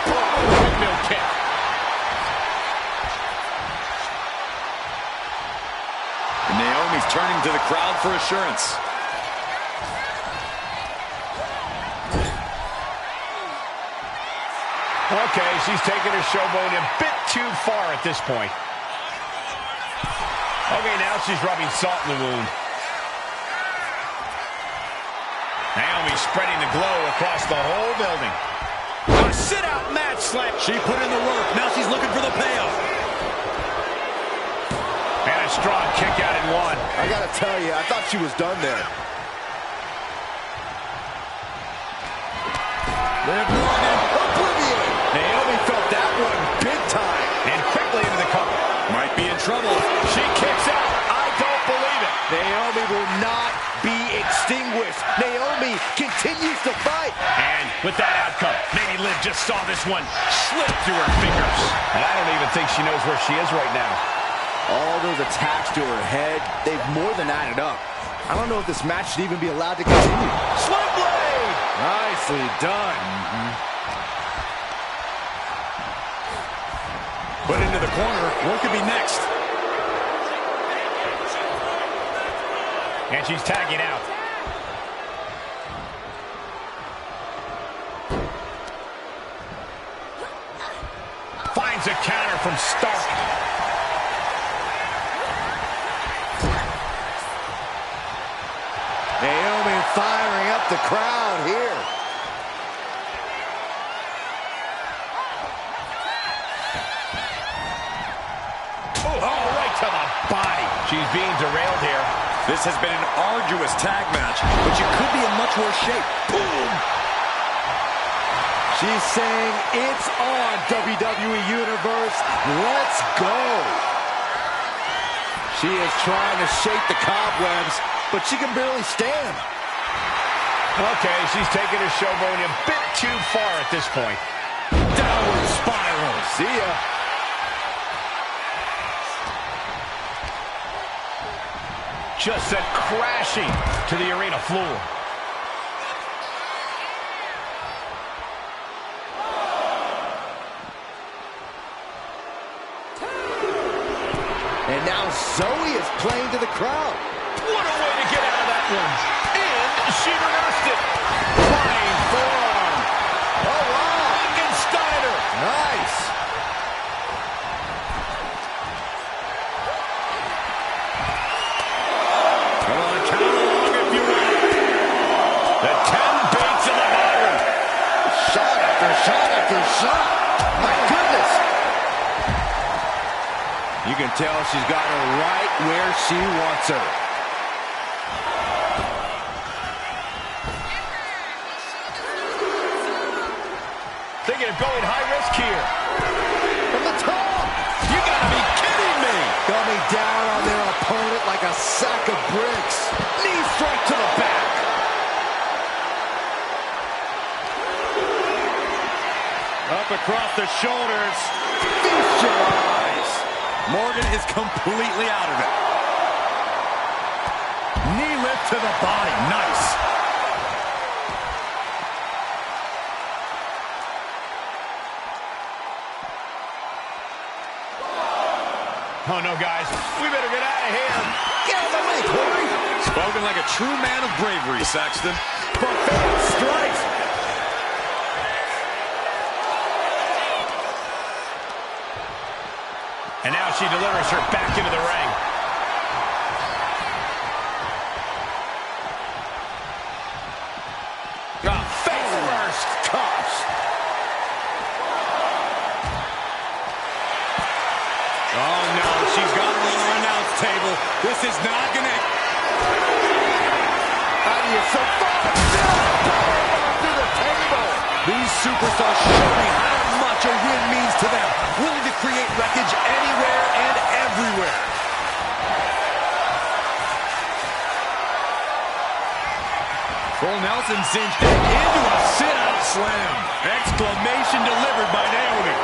Windmill kick. And Naomi's turning to the crowd for assurance. Okay, she's taking her showboat a bit too far at this point. Okay, now she's rubbing salt in the wound. Naomi spreading the glow across the whole building. A sit-out match slam. She put in the work. Now she's looking for the payoff. And a strong kick out in one. I gotta tell you, I thought she was done there. Liv Morgan. Oblivion. Naomi felt that one big time. And quickly into the cover. Might be in trouble. She kicks out. I don't believe it. Naomi will not be extinguished. Naomi continues to fight. And with that outcome, maybe Liv just saw this one slip through her fingers. And I don't even think she knows where she is right now. All those attacks to her head, they've more than added up. I don't know if this match should even be allowed to continue. Slim blade! Nicely done. Put into the corner. What could be next? And she's tagging out. Finds a counter from Stark. Naomi firing up the crowd here. Oh, right to the body. She's being derailed here. This has been an arduous tag match, but you could be in much worse shape. Boom! She's saying it's on, WWE Universe. Let's go. She is trying to shake the cobwebs, but she can barely stand. Okay, she's taking her showboat a bit too far at this point. Downward spiral. See ya. Just sent crashing to the arena floor. And now Zoe is playing to the crowd. What a way to get out of that one. And she reversed it. Flying forearm. Oh, wow. Frankensteiner. Nice. Come on, count along if you will. The 10 baits of the battery. Shot after shot after shot. My goodness. You can tell she's got her right where she wants her. Thinking of going high risk here. From the top. You gotta be kidding me. Coming down on their opponent like a sack of bricks. Knee strike to the back. Up across the shoulders. Feast your eyes. Morgan is completely out of it. Knee lift to the body. Nice. Oh, no, guys. We better get out of here. Get out of the way, Corey. Spoken like a true man of bravery, Saxton. Buffet strikes. And now she delivers her back into the ring. Face first. Gosh. Oh, no. She's got her on our announce table. This is not going to... How do you survive? To the table. These superstars show me how much a win means to them. Willing to create wreckage anywhere and everywhere. Full Nelson cinched into a sit Slim. Exclamation delivered by Naomi.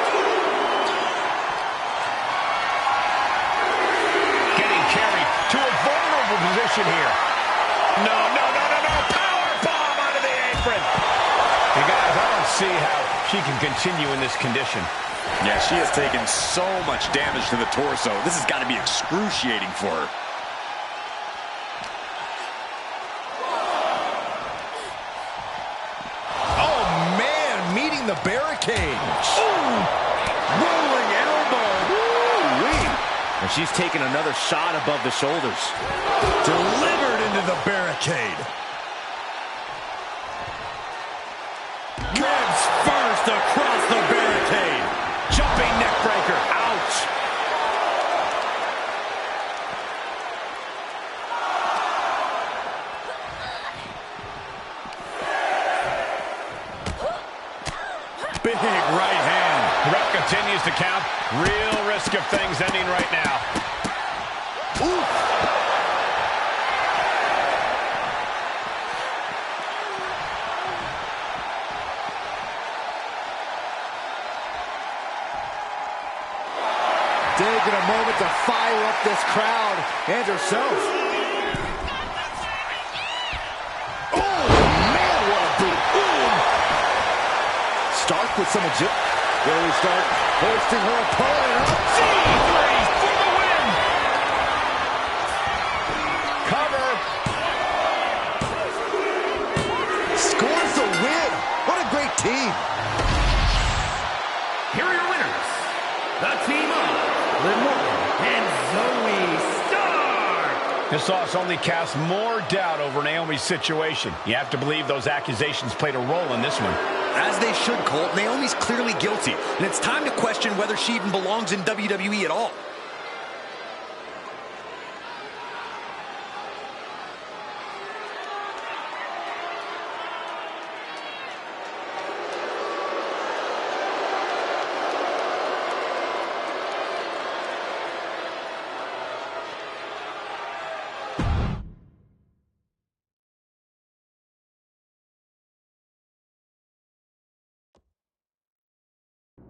Getting carried to a vulnerable position here. No. Power bomb out of the apron. Hey, guys, I don't see how she can continue in this condition. Yeah, she has taken so much damage to the torso. This has got to be excruciating for her. Oh, man, meeting the barricade. Ooh, rolling elbow. Woo-wee. And she's taking another shot above the shoulders. Delivered into the barricade. Ribs first across the barricade. Jumping neck breaker. Ouch. Big right hand. Ref continues to count. Real risk of things ending right now. Ooh. Taking a moment to fire up this crowd and herself. Oh, man, what a boot. Ooh. Stark with some agility. Billy Stark hoisting her opponent up. C3 for the win. Cover. Scores the win. What a great team. Here are your winners. The team of Liv Morgan and Zoe Stark. This loss only casts more doubt over Naomi's situation. You have to believe those accusations played a role in this one. As they should, Colt. Naomi's clearly guilty, and it's time to question whether she even belongs in WWE at all.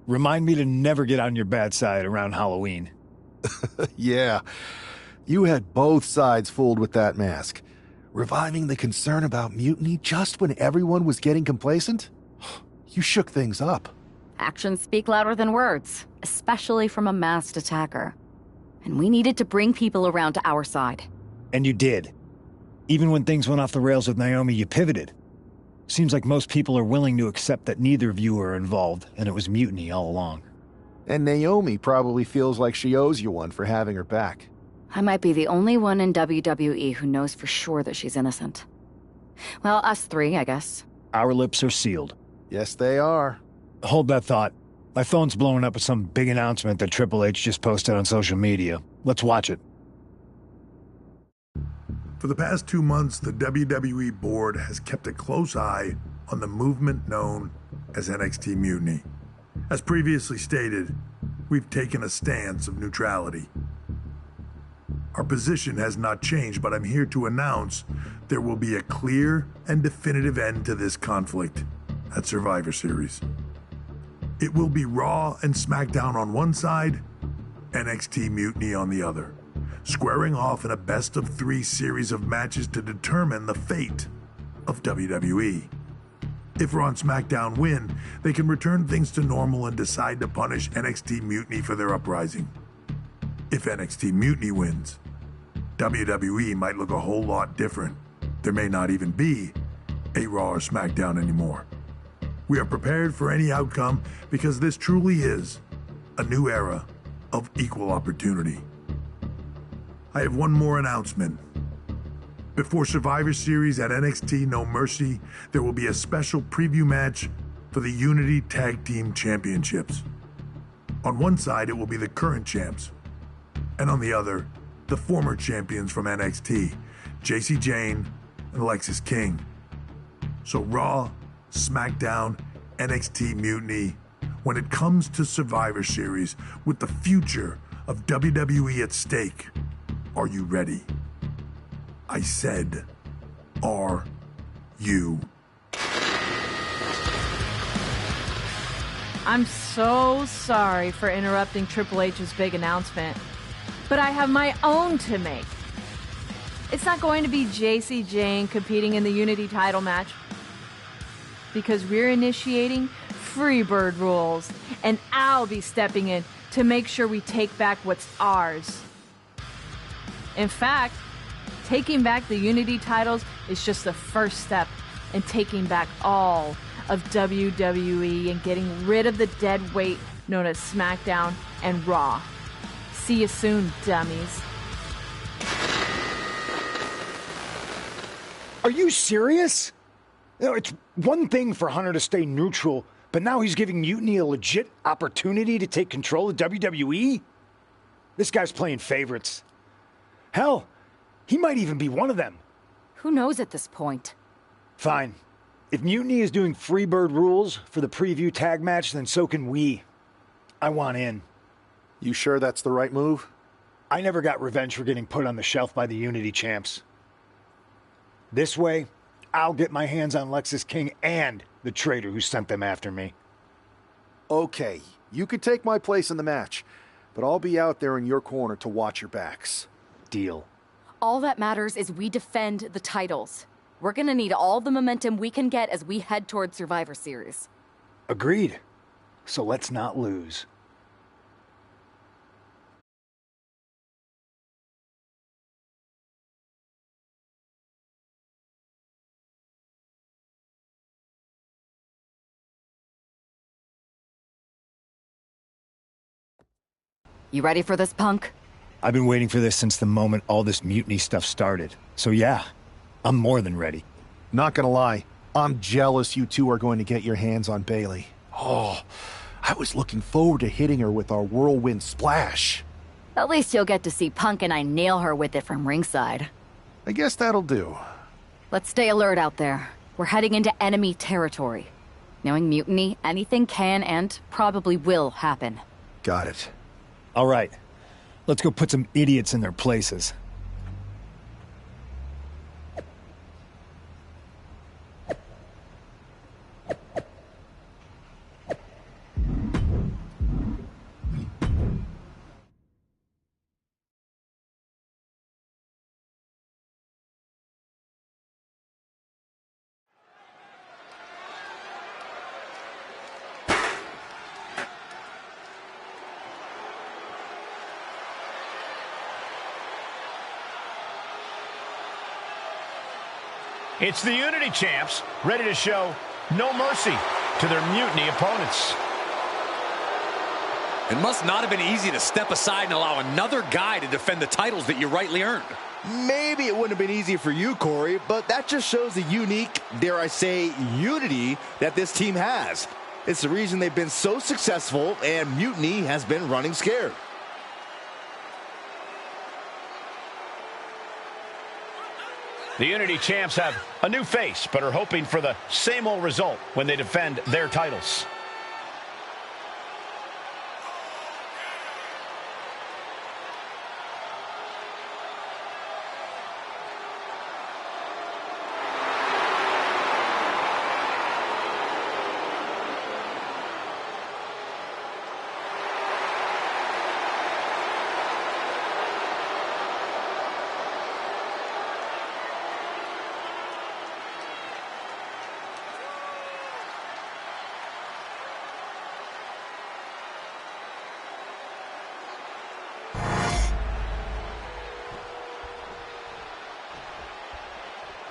Remind me to never get on your bad side around Halloween. Yeah, you had both sides fooled with that mask. Reviving the concern about mutiny just when everyone was getting complacent? You shook things up. Actions speak louder than words, especially from a masked attacker. And we needed to bring people around to our side. And you did. Even when things went off the rails with Naomi, you pivoted. Seems like most people are willing to accept that neither of you are involved, and it was mutiny all along. And Naomi probably feels like she owes you one for having her back. I might be the only one in WWE who knows for sure that she's innocent. Well, us three, I guess. Our lips are sealed. Yes, they are. Hold that thought. My phone's blowing up with some big announcement that Triple H just posted on social media. Let's watch it. For the past 2 months, the WWE board has kept a close eye on the movement known as NXT Mutiny. As previously stated, we've taken a stance of neutrality. Our position has not changed, but I'm here to announce there will be a clear and definitive end to this conflict at Survivor Series. It will be Raw and SmackDown on one side, NXT Mutiny on the other, squaring off in a best-of-3 series of matches to determine the fate of WWE. If Raw and SmackDown win, they can return things to normal and decide to punish NXT Mutiny for their uprising. If NXT Mutiny wins, WWE might look a whole lot different. There may not even be a Raw or SmackDown anymore. We are prepared for any outcome because this truly is a new era of equal opportunity. I have one more announcement. Before Survivor Series at NXT No Mercy, there will be a special preview match for the Unity Tag Team Championships. On one side, it will be the current champs, and on the other, the former champions from NXT, JC Jane and Alexis King. So Raw, SmackDown, NXT Mutiny, when it comes to Survivor Series, with the future of WWE at stake, are you ready? I said, are you? I'm so sorry for interrupting Triple H's big announcement, but I have my own to make. It's not going to be JC Jane competing in the Unity title match, because we're initiating Freebird rules, and I'll be stepping in to make sure we take back what's ours. In fact, taking back the Unity titles is just the first step in taking back all of WWE and getting rid of the dead weight known as SmackDown and Raw. See you soon, dummies. Are you serious? You know, it's one thing for Hunter to stay neutral, but now he's giving Mutiny a legit opportunity to take control of WWE? This guy's playing favorites. Hell, he might even be one of them. Who knows at this point? Fine. If Mutiny is doing Freebird rules for the preview tag match, then so can we. I want in. You sure that's the right move? I never got revenge for getting put on the shelf by the Unity champs. This way, I'll get my hands on Lexus King and the traitor who sent them after me. Okay, you could take my place in the match, but I'll be out there in your corner to watch your backs. Deal. All that matters is we defend the titles. We're gonna need all the momentum we can get as we head toward Survivor Series. Agreed. So let's not lose. You ready for this, punk? I've been waiting for this since the moment all this Mutiny stuff started. So yeah, I'm more than ready. Not gonna lie, I'm jealous you two are going to get your hands on Bailey. Oh, I was looking forward to hitting her with our whirlwind splash. At least you'll get to see Punk and I nail her with it from ringside. I guess that'll do. Let's stay alert out there. We're heading into enemy territory. Knowing Mutiny, anything can and probably will happen. Got it. All right, let's go put some idiots in their places. It's the Unity champs, ready to show no mercy to their Mutiny opponents. It must not have been easy to step aside and allow another guy to defend the titles that you rightly earned. Maybe it wouldn't have been easy for you, Corey, but that just shows the unique, dare I say, unity that this team has. It's the reason they've been so successful, and Mutiny has been running scared. The Unity champs have a new face, but are hoping for the same old result when they defend their titles.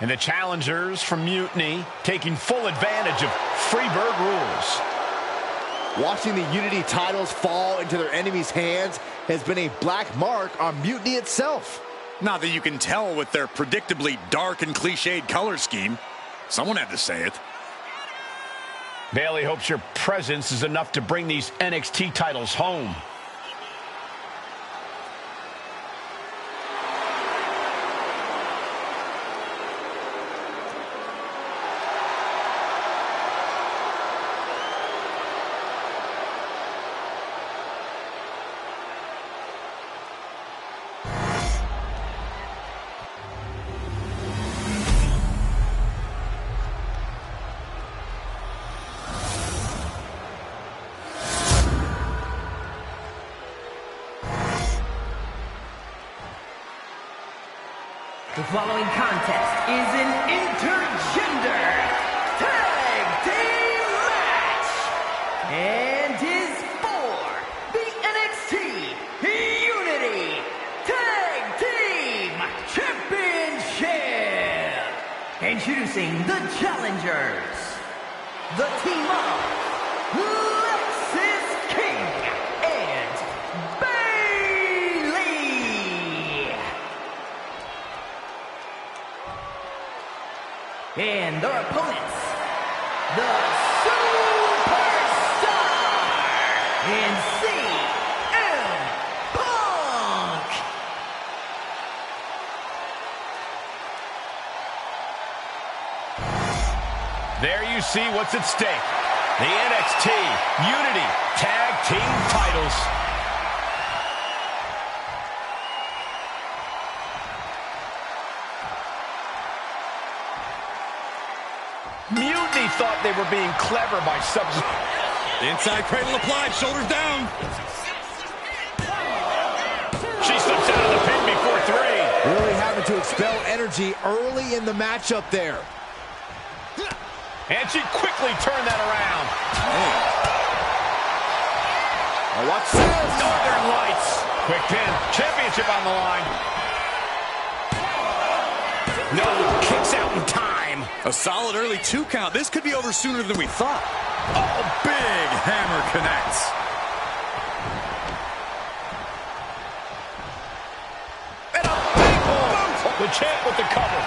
And the challengers from Mutiny taking full advantage of Freebird rules. Watching the Unity titles fall into their enemies' hands has been a black mark on Mutiny itself. Not that you can tell with their predictably dark and cliched color scheme. Someone had to say it. Bailey hopes your presence is enough to bring these NXT titles home. The following contest is an intergender tag team match and is for the NXT Unity Tag Team Championship. Introducing the challengers, the team of Lexis King and Bayley. And their opponents, the Superstar and CM Punk. There you see what's at stake. The NXT Unity Tag Team titles. Mutiny thought they were being clever by Inside cradle applied, shoulders down. She slips out of the pin before 3. Really having to expel energy early in the matchup there. And she quickly turned that around. Now watch this. Northern Lights. Quick pin. Championship on the line. No, kicks out in time. A solid early 2 count. This could be over sooner than we thought. Oh, big hammer connects. And a big boot. The champ with the cover.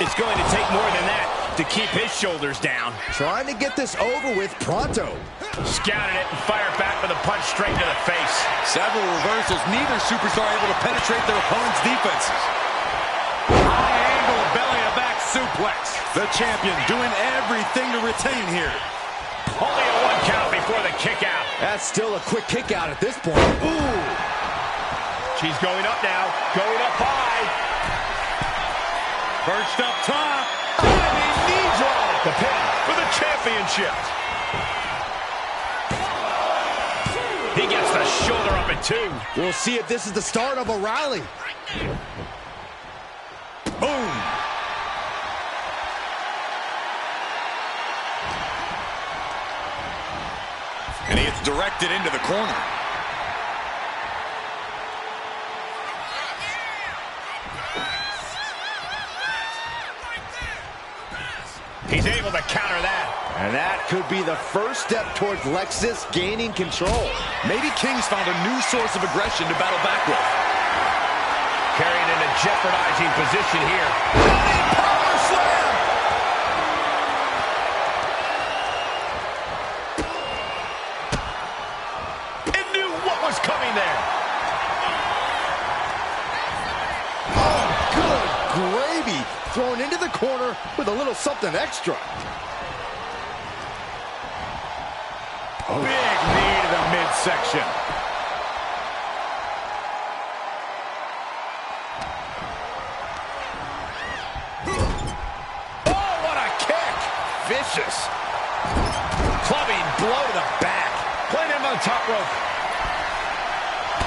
It's going to take more than that to keep his shoulders down. Trying to get this over with pronto. Scouted it and fired back with a punch straight to the face. Several reversals. Neither superstar able to penetrate their opponent's defenses. High angle belly-to-back suplex. The champion doing everything to retain here. Only a 1 count before the kick out. That's still a quick kick out at this point. Ooh. She's going up now. Going up high. Perched up top. Diving knee drop. The pin for the championship. He gets the shoulder up at 2. We'll see if this is the start of a rally. Boom. And he gets directed into the corner. He's able to counter that. And that could be the first step towards Lexis gaining control. Maybe King's found a new source of aggression to battle back with. Carried in a jeopardizing position here. Power slam! And knew what was coming there. Oh, good gravy. Thrown into the corner with a little something extra. Big knee to the midsection. Oh, what a kick. Vicious. Clubbing blow to the back. Playing him on the top rope.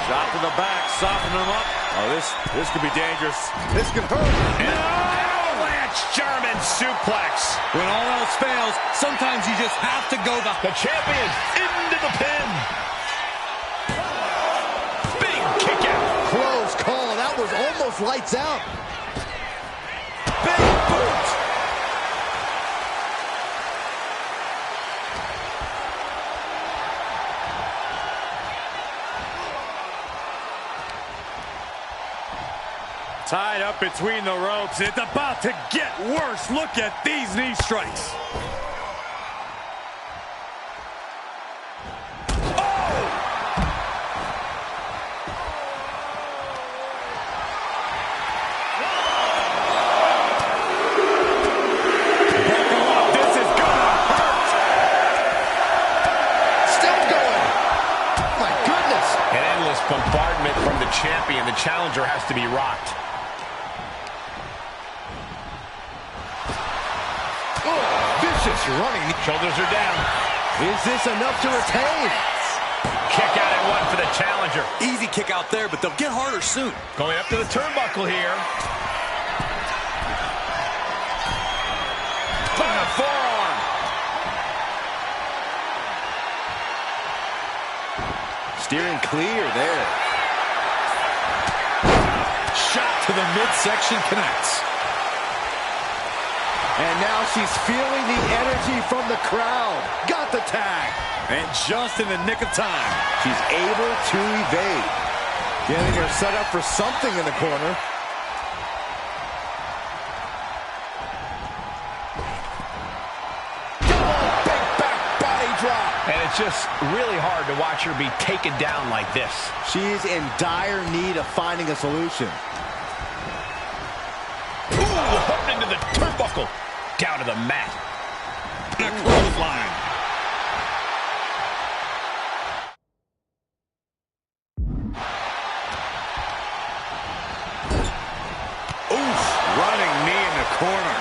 Shot to the back, softening him up. Oh, this could be dangerous. This could hurt. Avalanche German suplex. When all else fails, sometimes you just have to go The champion into the pin. Big kick out. Close call. That was almost lights out. Big boot. Tied up between the ropes. It's about to get worse. Look at these knee strikes. Bombardment from the champion. The challenger has to be rocked. Oh, vicious running. Shoulders are down. Is this enough to retain? Kick out at 1, for the challenger. Easy kick out there, but they'll get harder soon. Going up to the turnbuckle here. On a forearm. Steering clear there. Shot to the midsection connects. And now she's feeling the energy from the crowd. Got the tag. And just in the nick of time, she's able to evade. Getting her set up for something in the corner. Big back body drop. And it's just really hard to watch her be taken down like this. She's in dire need of finding a solution. Ooh, hooked into the turnbuckle. Down to the mat. And a clothesline. Oof, running knee in the corner.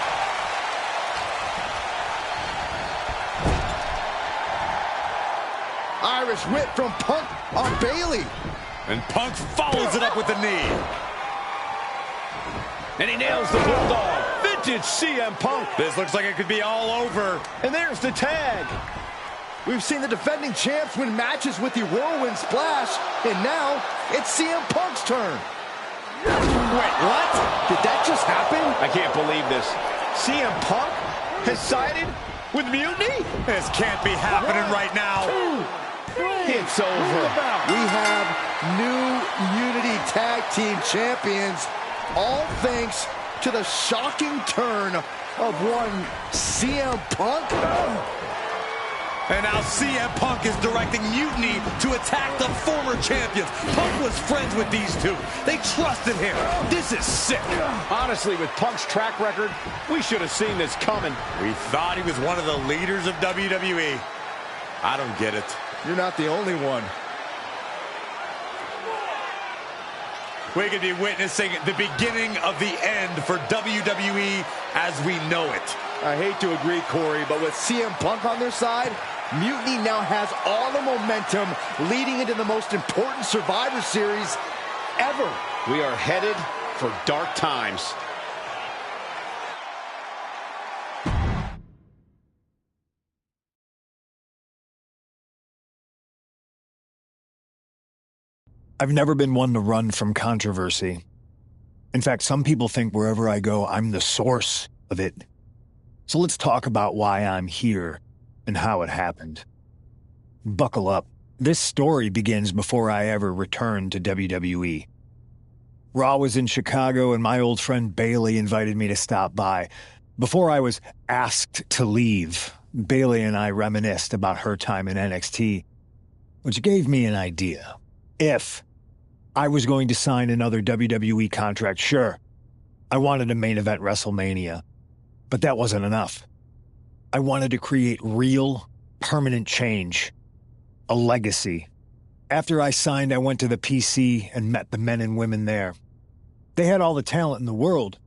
Irish whip from Punk on Bailey. And Punk follows it up with the knee. And he nails the bulldog. Vintage CM Punk. This looks like it could be all over. And there's the tag. We've seen the defending champs win matches with the whirlwind splash, and now it's CM Punk's turn. Wait, what? Did that just happen? I can't believe this. CM Punk has sided with Mutiny? This can't be happening right now. It's over. We have new Unity Tag Team Champions, all thanks to the shocking turn of one CM Punk. And now CM Punk is directing Mutiny to attack the former champions. Punk was friends with these two. They trusted him. This is sick. Honestly, with Punk's track record, we should have seen this coming. We thought he was one of the leaders of WWE. I don't get it. You're not the only one. We could be witnessing the beginning of the end for WWE as we know it. I hate to agree, Corey, but with CM Punk on their side, Mutiny now has all the momentum leading into the most important Survivor Series ever. We are headed for dark times. I've never been one to run from controversy. In fact, some people think wherever I go, I'm the source of it. So let's talk about why I'm here and how it happened. Buckle up. This story begins before I ever returned to WWE. Raw was in Chicago and my old friend Bailey invited me to stop by. Before I was asked to leave, Bailey and I reminisced about her time in NXT, which gave me an idea. If I was going to sign another WWE contract, sure, I wanted to main event WrestleMania, but that wasn't enough. I wanted to create real, permanent change, a legacy. After I signed, I went to the PC and met the men and women there. They had all the talent in the world,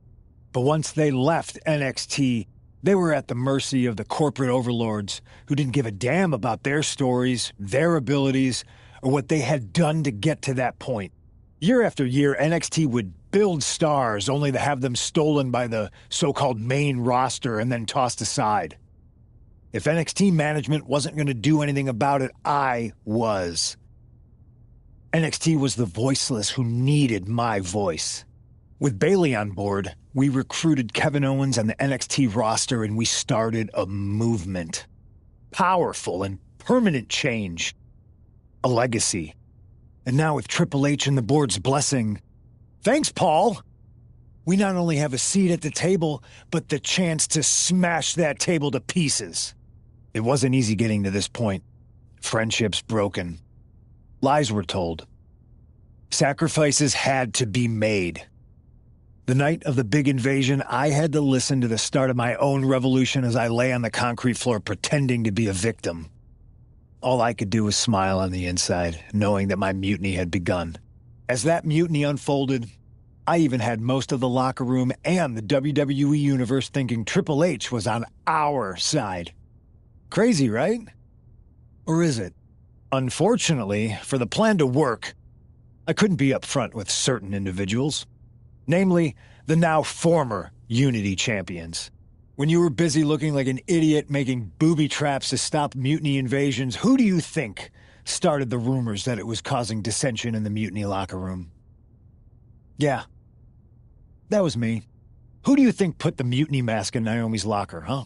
but once they left NXT, they were at the mercy of the corporate overlords who didn't give a damn about their stories, their abilities, or what they had done to get to that point. Year after year, NXT would build stars only to have them stolen by the so-called main roster and then tossed aside. If NXT management wasn't going to do anything about it, I was. NXT was the voiceless who needed my voice. With Bailey on board, we recruited Kevin Owens and the NXT roster and we started a movement. Powerful and permanent change. A legacy. And now with Triple H and the board's blessing, thanks, Paul! We not only have a seat at the table, but the chance to smash that table to pieces. It wasn't easy getting to this point. Friendships broken. Lies were told. Sacrifices had to be made. The night of the big invasion, I had to listen to the start of my own revolution as I lay on the concrete floor pretending to be a victim. All I could do was smile on the inside, knowing that my mutiny had begun. As that mutiny unfolded, I even had most of the locker room and the WWE Universe thinking Triple H was on our side. Crazy, right? Or is it? Unfortunately, for the plan to work, I couldn't be upfront with certain individuals. Namely, the now former Unity champions. When you were busy looking like an idiot making booby traps to stop mutiny invasions, who do you think started the rumors that it was causing dissension in the mutiny locker room? Yeah, that was me. Who do you think put the mutiny mask in Naomi's locker, huh?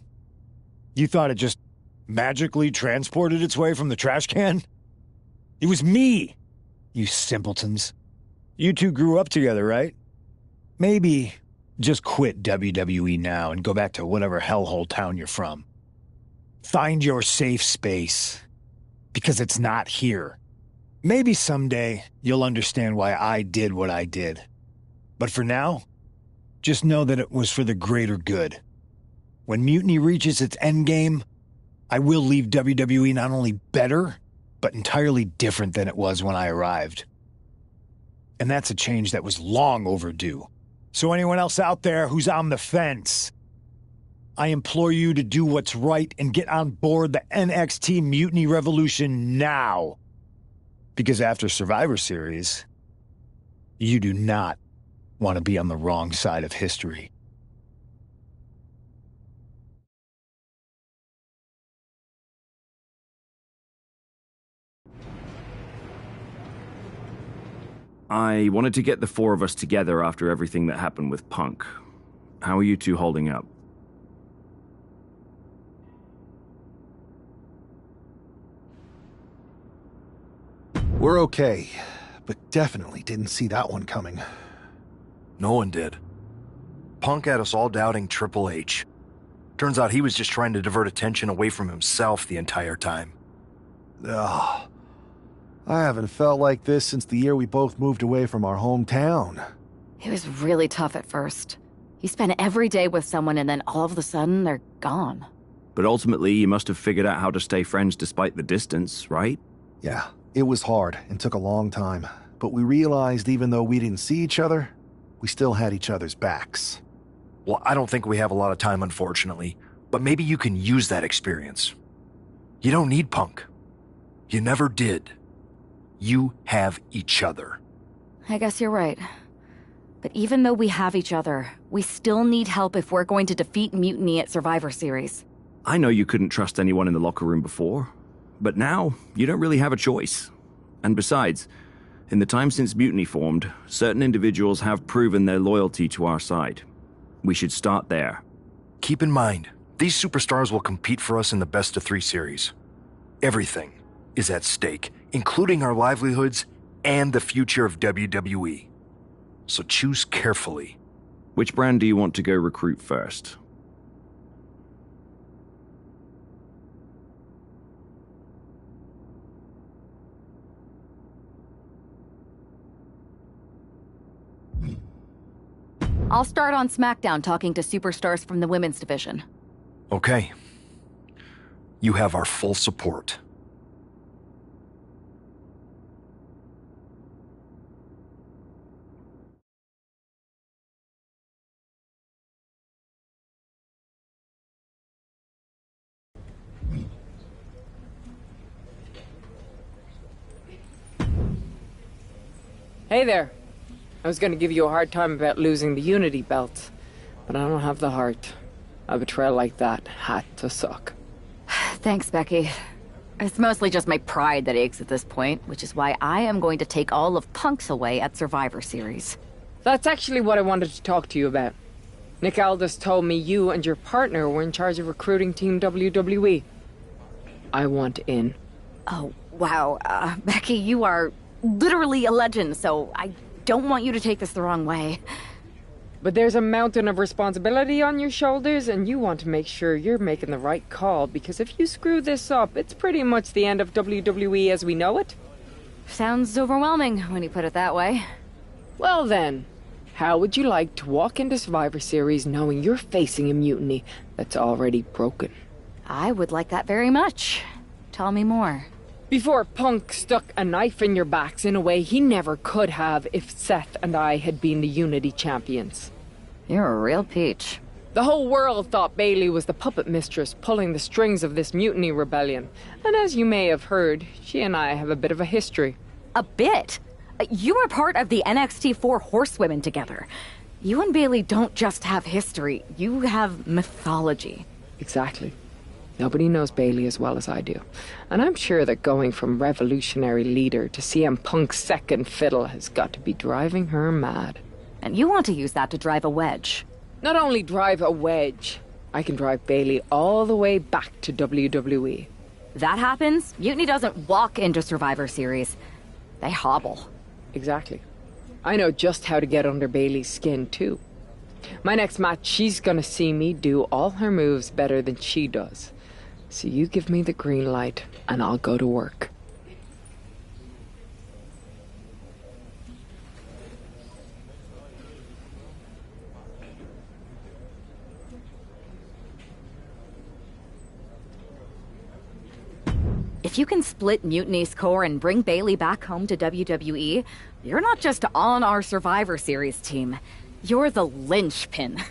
You thought it just magically transported its way from the trash can? It was me, you simpletons. You two grew up together, right? Maybe just quit WWE now and go back to whatever hellhole town you're from. Find your safe space, because it's not here. Maybe someday you'll understand why I did what I did. But for now, just know that it was for the greater good. When Mutiny reaches its endgame, I will leave WWE not only better, but entirely different than it was when I arrived. And that's a change that was long overdue. So anyone else out there who's on the fence, I implore you to do what's right and get on board the NXT Mutiny Revolution now. Because after Survivor Series, you do not want to be on the wrong side of history. I wanted to get the four of us together after everything that happened with Punk. How are you two holding up? We're okay, but definitely didn't see that one coming. No one did. Punk had us all doubting Triple H. Turns out he was just trying to divert attention away from himself the entire time. Ugh. I haven't felt like this since the year we both moved away from our hometown. It was really tough at first. You spend every day with someone and then all of a sudden they're gone. But ultimately, you must have figured out how to stay friends despite the distance, right? Yeah, it was hard and took a long time. But we realized even though we didn't see each other, we still had each other's backs. Well, I don't think we have a lot of time, unfortunately. But maybe you can use that experience. You don't need Punk. You never did. You have each other. I guess you're right. But even though we have each other, we still need help if we're going to defeat Mutiny at Survivor Series. I know you couldn't trust anyone in the locker room before, but now you don't really have a choice. And besides, in the time since Mutiny formed, certain individuals have proven their loyalty to our side. We should start there. Keep in mind, these superstars will compete for us in the best-of-3 series. Everything is at stake, including our livelihoods and the future of WWE. So choose carefully. Which brand do you want to go recruit first? I'll start on SmackDown talking to superstars from the women's division. Okay. You have our full support. Hey there. I was gonna give you a hard time about losing the Unity belt, but I don't have the heart. A betrayal like that had to suck. Thanks, Becky. It's mostly just my pride that aches at this point, which is why I am going to take all of Punk's away at Survivor Series. That's actually what I wanted to talk to you about. Nick Aldis told me you and your partner were in charge of recruiting Team WWE. I want in. Oh, wow. Becky, you are literally a legend, so I don't want you to take this the wrong way. But there's a mountain of responsibility on your shoulders, and you want to make sure you're making the right call, because if you screw this up, it's pretty much the end of WWE as we know it. Sounds overwhelming when you put it that way. Well then, how would you like to walk into Survivor Series knowing you're facing a mutiny that's already broken? I would like that very much. Tell me more. Before Punk stuck a knife in your backs in a way he never could have if Seth and I had been the Unity champions. You're a real peach. The whole world thought Bayley was the puppet mistress pulling the strings of this mutiny rebellion. And as you may have heard, she and I have a bit of a history. A bit? You were part of the NXT 4 Horsewomen together. You and Bayley don't just have history, you have mythology. Exactly. Nobody knows Bayley as well as I do. And I'm sure that going from revolutionary leader to CM Punk's second fiddle has got to be driving her mad. And you want to use that to drive a wedge. Not only drive a wedge, I can drive Bayley all the way back to WWE. That happens, Mutiny doesn't walk into Survivor Series. They hobble. Exactly. I know just how to get under Bayley's skin, too. My next match, she's gonna see me do all her moves better than she does. So you give me the green light, and I'll go to work. If you can split Mutiny's core and bring Bayley back home to WWE, you're not just on our Survivor Series team. You're the linchpin.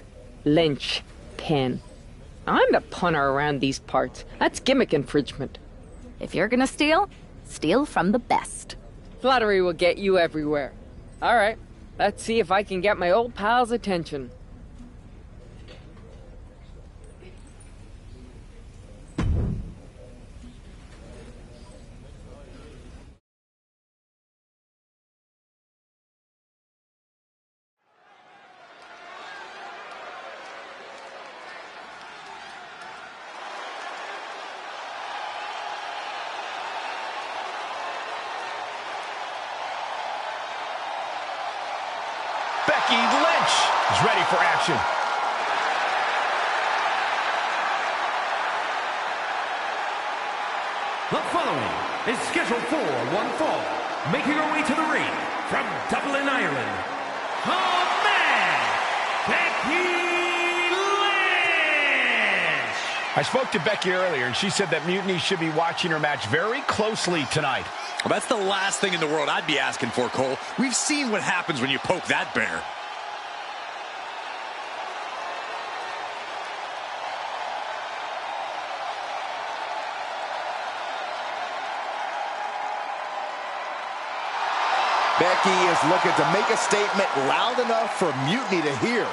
Linchpin. I'm the punter around these parts. That's gimmick infringement. If you're gonna steal, steal from the best. Flattery will get you everywhere. All right, let's see if I can get my old pal's attention. Becky Lynch is ready for action. The following is scheduled for one fall, making her way to the ring from Dublin, Ireland, the man, Becky Lynch! I spoke to Becky earlier, and she said that Mutiny should be watching her match very closely tonight. Well, that's the last thing in the world I'd be asking for, Cole. We've seen what happens when you poke that bear. Becky is looking to make a statement loud enough for Mutiny to hear.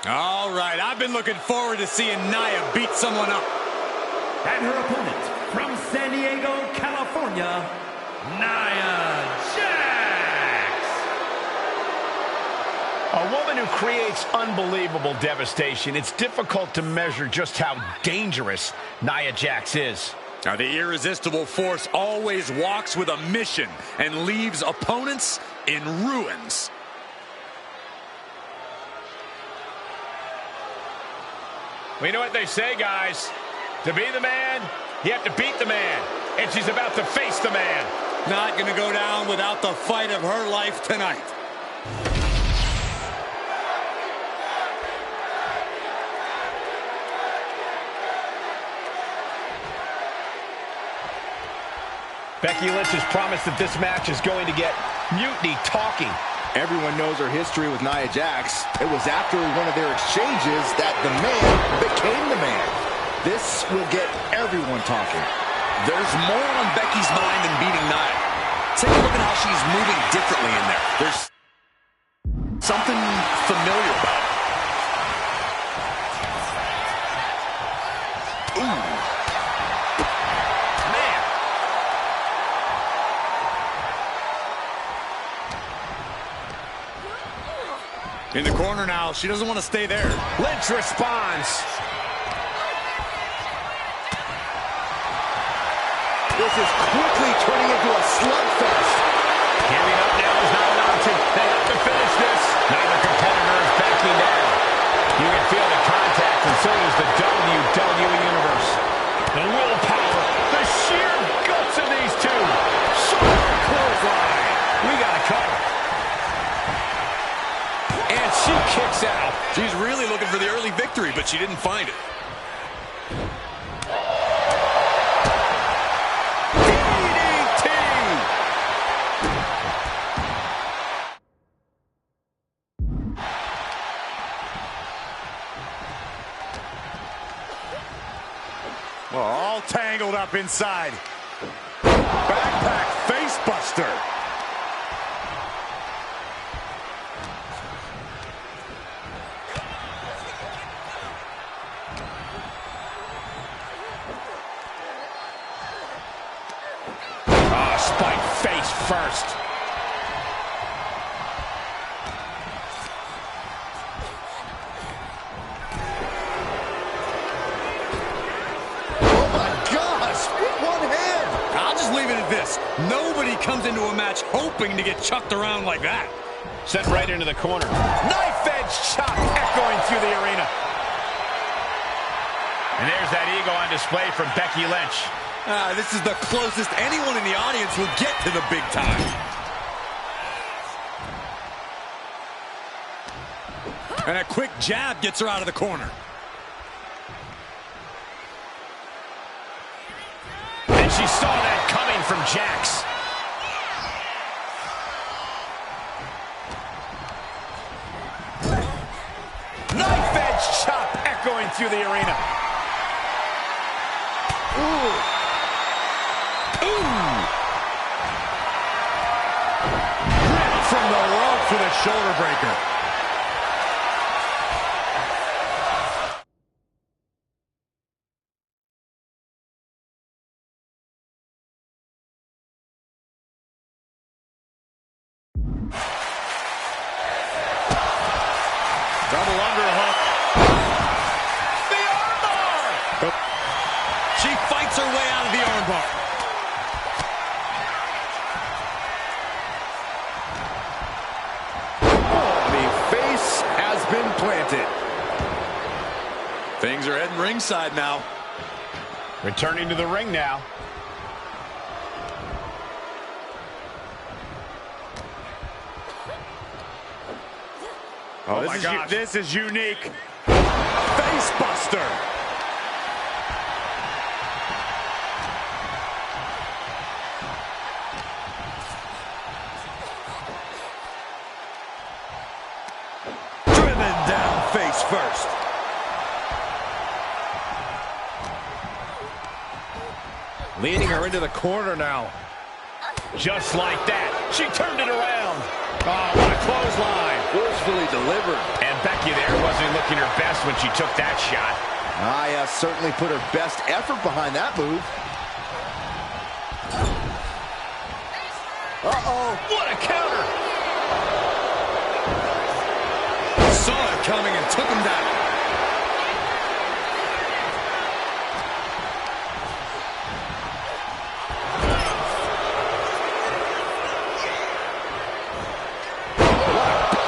All right, I've been looking forward to seeing Nia beat someone up. And her opponent from San Diego, California, Nia Jax. A woman who creates unbelievable devastation. It's difficult to measure just how dangerous Nia Jax is. Now, the irresistible force always walks with a mission and leaves opponents in ruins. Well, you know what they say, guys. To be the man, you have to beat the man. And she's about to face the man. Not going to go down without the fight of her life tonight. Becky Lynch has promised that this match is going to get Mutiny talking. Everyone knows her history with Nia Jax. It was after one of their exchanges that the man became the man. This will get everyone talking. There's more on Becky's mind than beating Nia. Take a look at how she's moving differently in there. There's something familiar about it. Ooh. In the corner now. She doesn't want to stay there. Lynch responds. This is quickly turning into a slugfest. Giving up now is not an option. position. They have to finish this. Neither competitor is backing down. You can feel the contact, and so does the WWE Universe. The willpower, the sheer guts of these two. Sharp clothesline. We got a cover. And she kicks out. She's really looking for the early victory, but she didn't find it. Well, all tangled up inside. Backpack face buster. Spike face first. Leave it at this. Nobody comes into a match hoping to get chucked around like that. Sent right into the corner. Knife edge chop echoing through the arena. And there's that ego on display from Becky Lynch. This is the closest anyone in the audience will get to the big time. And a quick jab gets her out of the corner. And she saw that coming from Jax. Knife edge chop echoing through the arena. Ooh. Ooh. Ripped from the rope for the shoulder breaker. Double underhook. The armbar! She fights her way out of the armbar. The face has been planted. Things are heading ringside now. Returning to the ring now. Oh my gosh. This is unique. Face buster. Driven down face first. Leading her into the corner now. Just like that. She turned it around. Oh, what a clothesline. Forcefully delivered. And Becky there wasn't looking her best when she took that shot. Nia certainly put her best effort behind that move. Uh-oh. What a counter. Saw it coming and took him down.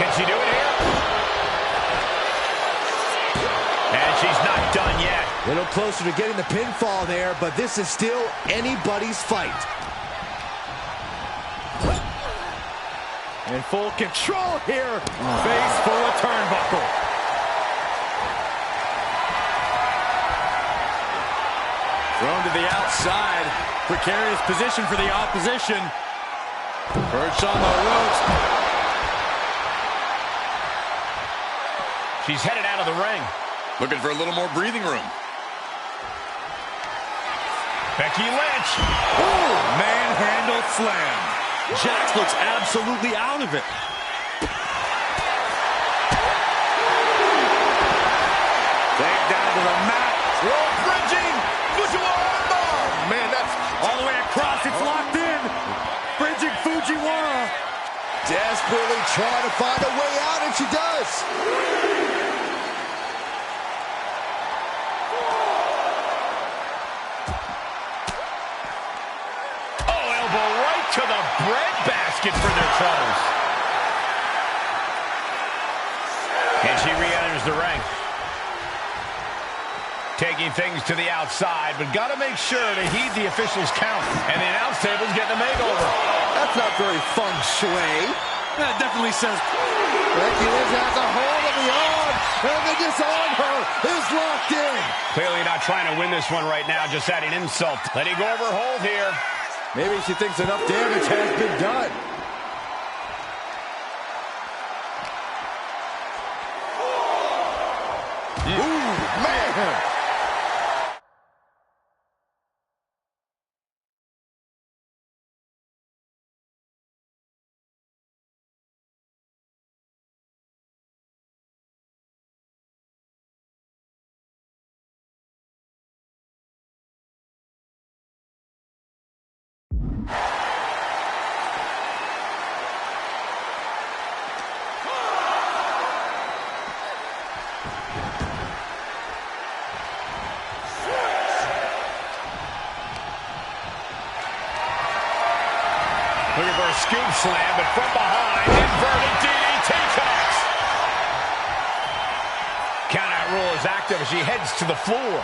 Can she do it here? And she's not done yet. A little closer to getting the pinfall there, but this is still anybody's fight. In full control here. Face full of turnbuckle. Thrown to the outside. Precarious position for the opposition. Perched on the ropes. She's headed out of the ring. Looking for a little more breathing room. Becky Lynch. Ooh, manhandle slam. Jax looks absolutely out of it. Take down to the mat. Roll bridging. Fujiwara. Man, that's all the way across. It's locked in. Bridging Fujiwara. Desperately trying to find a way out, and she does. Oh, elbow right to the breadbasket for their troubles. Taking things to the outside, but got to make sure to heed the official's count. And the announce table's getting a makeover. That's not very feng shui. That definitely says... Becky Lynch has a hold of the arm, and the disarm her is locked in. Clearly not trying to win this one right now, just adding insult. Letting go of her hold here. Maybe she thinks enough damage has been done. Ooh, man! Looking for a scoop slam, but from behind, inverted DDT connects. Count-out rule is active as she heads to the floor.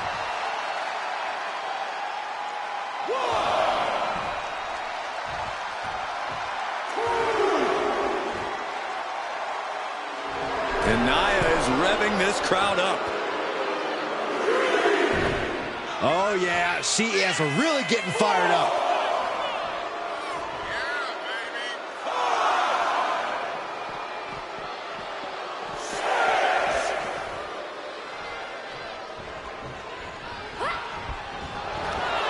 And Nia is revving this crowd up. Oh, yeah, she is really getting fired up.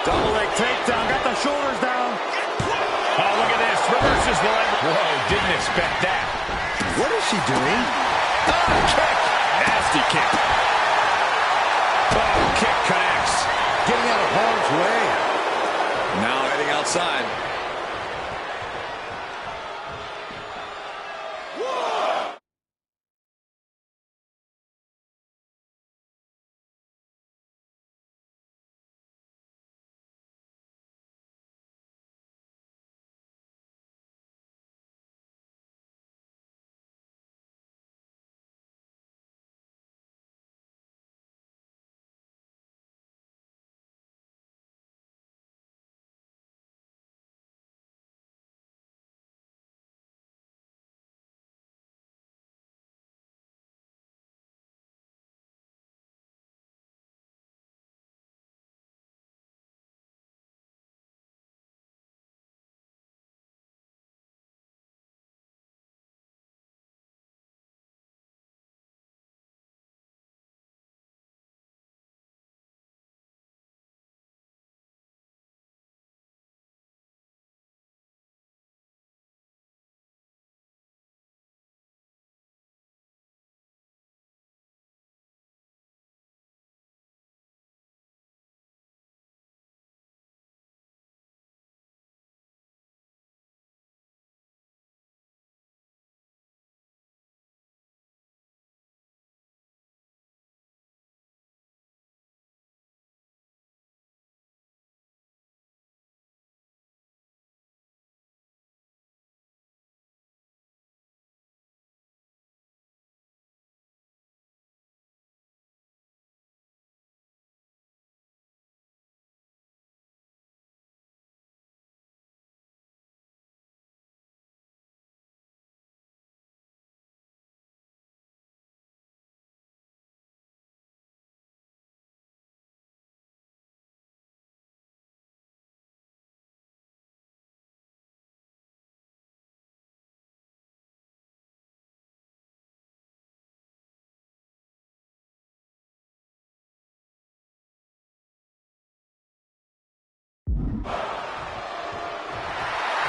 Double leg takedown, got the shoulders down. Oh, look at this, reverses the leg. Whoa, didn't expect that. What is she doing? Oh, kick. Nasty kick. Oh, kick connects. Getting out of harm's way. Now heading outside.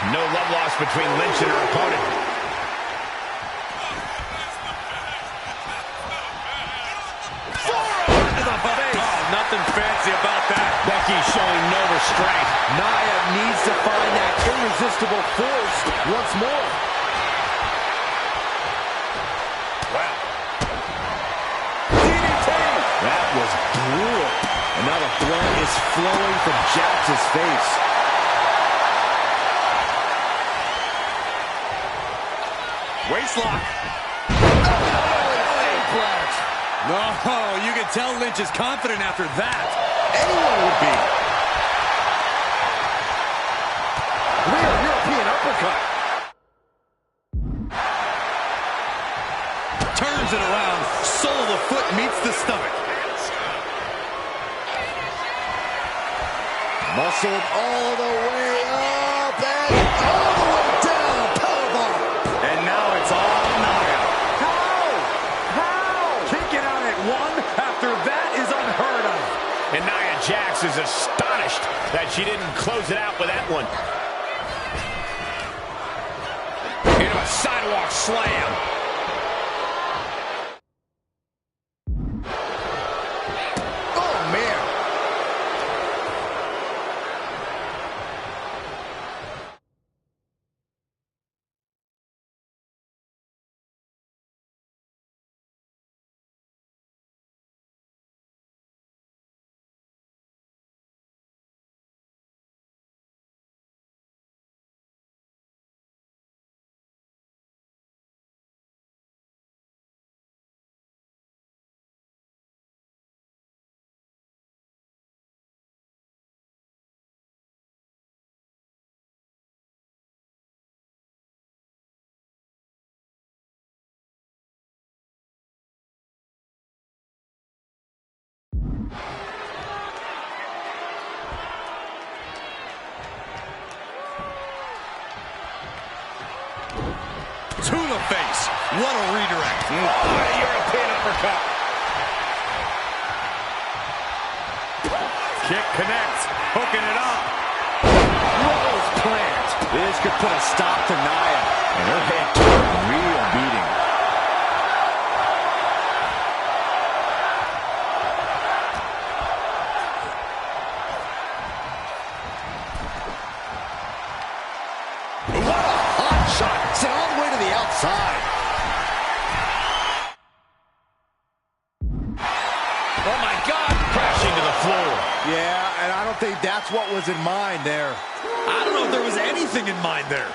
No love lost between Lynch and her opponent. Nothing fancy about that. Becky showing no restraint. Nia needs to find that irresistible force once more. Wow. DDT! That was brutal. And now the blood is flowing from Jax's face. Waistlock. Oh, you can tell Lynch is confident after that. Anyone would be. Rear European uppercut. Turns it around. Sole of the foot meets the stomach. Muscled all the way up and all the way down. Powerbomb. And now it's all Nia. How? Kicking out at one after that is unheard of. And Nia Jax is astonished that she didn't close it out with that one. Into a sidewalk slam. To the face. What a redirect. A European uppercut. Kick connects. Hooking it up. Rose plant. This could put a stop to Nia. And her head took a real beating. What a hot shot. Sent all the way to the outside. Oh my God, crashing to the floor. Yeah, and I don't think that's what was in mind there. I don't know if there was anything in mind there.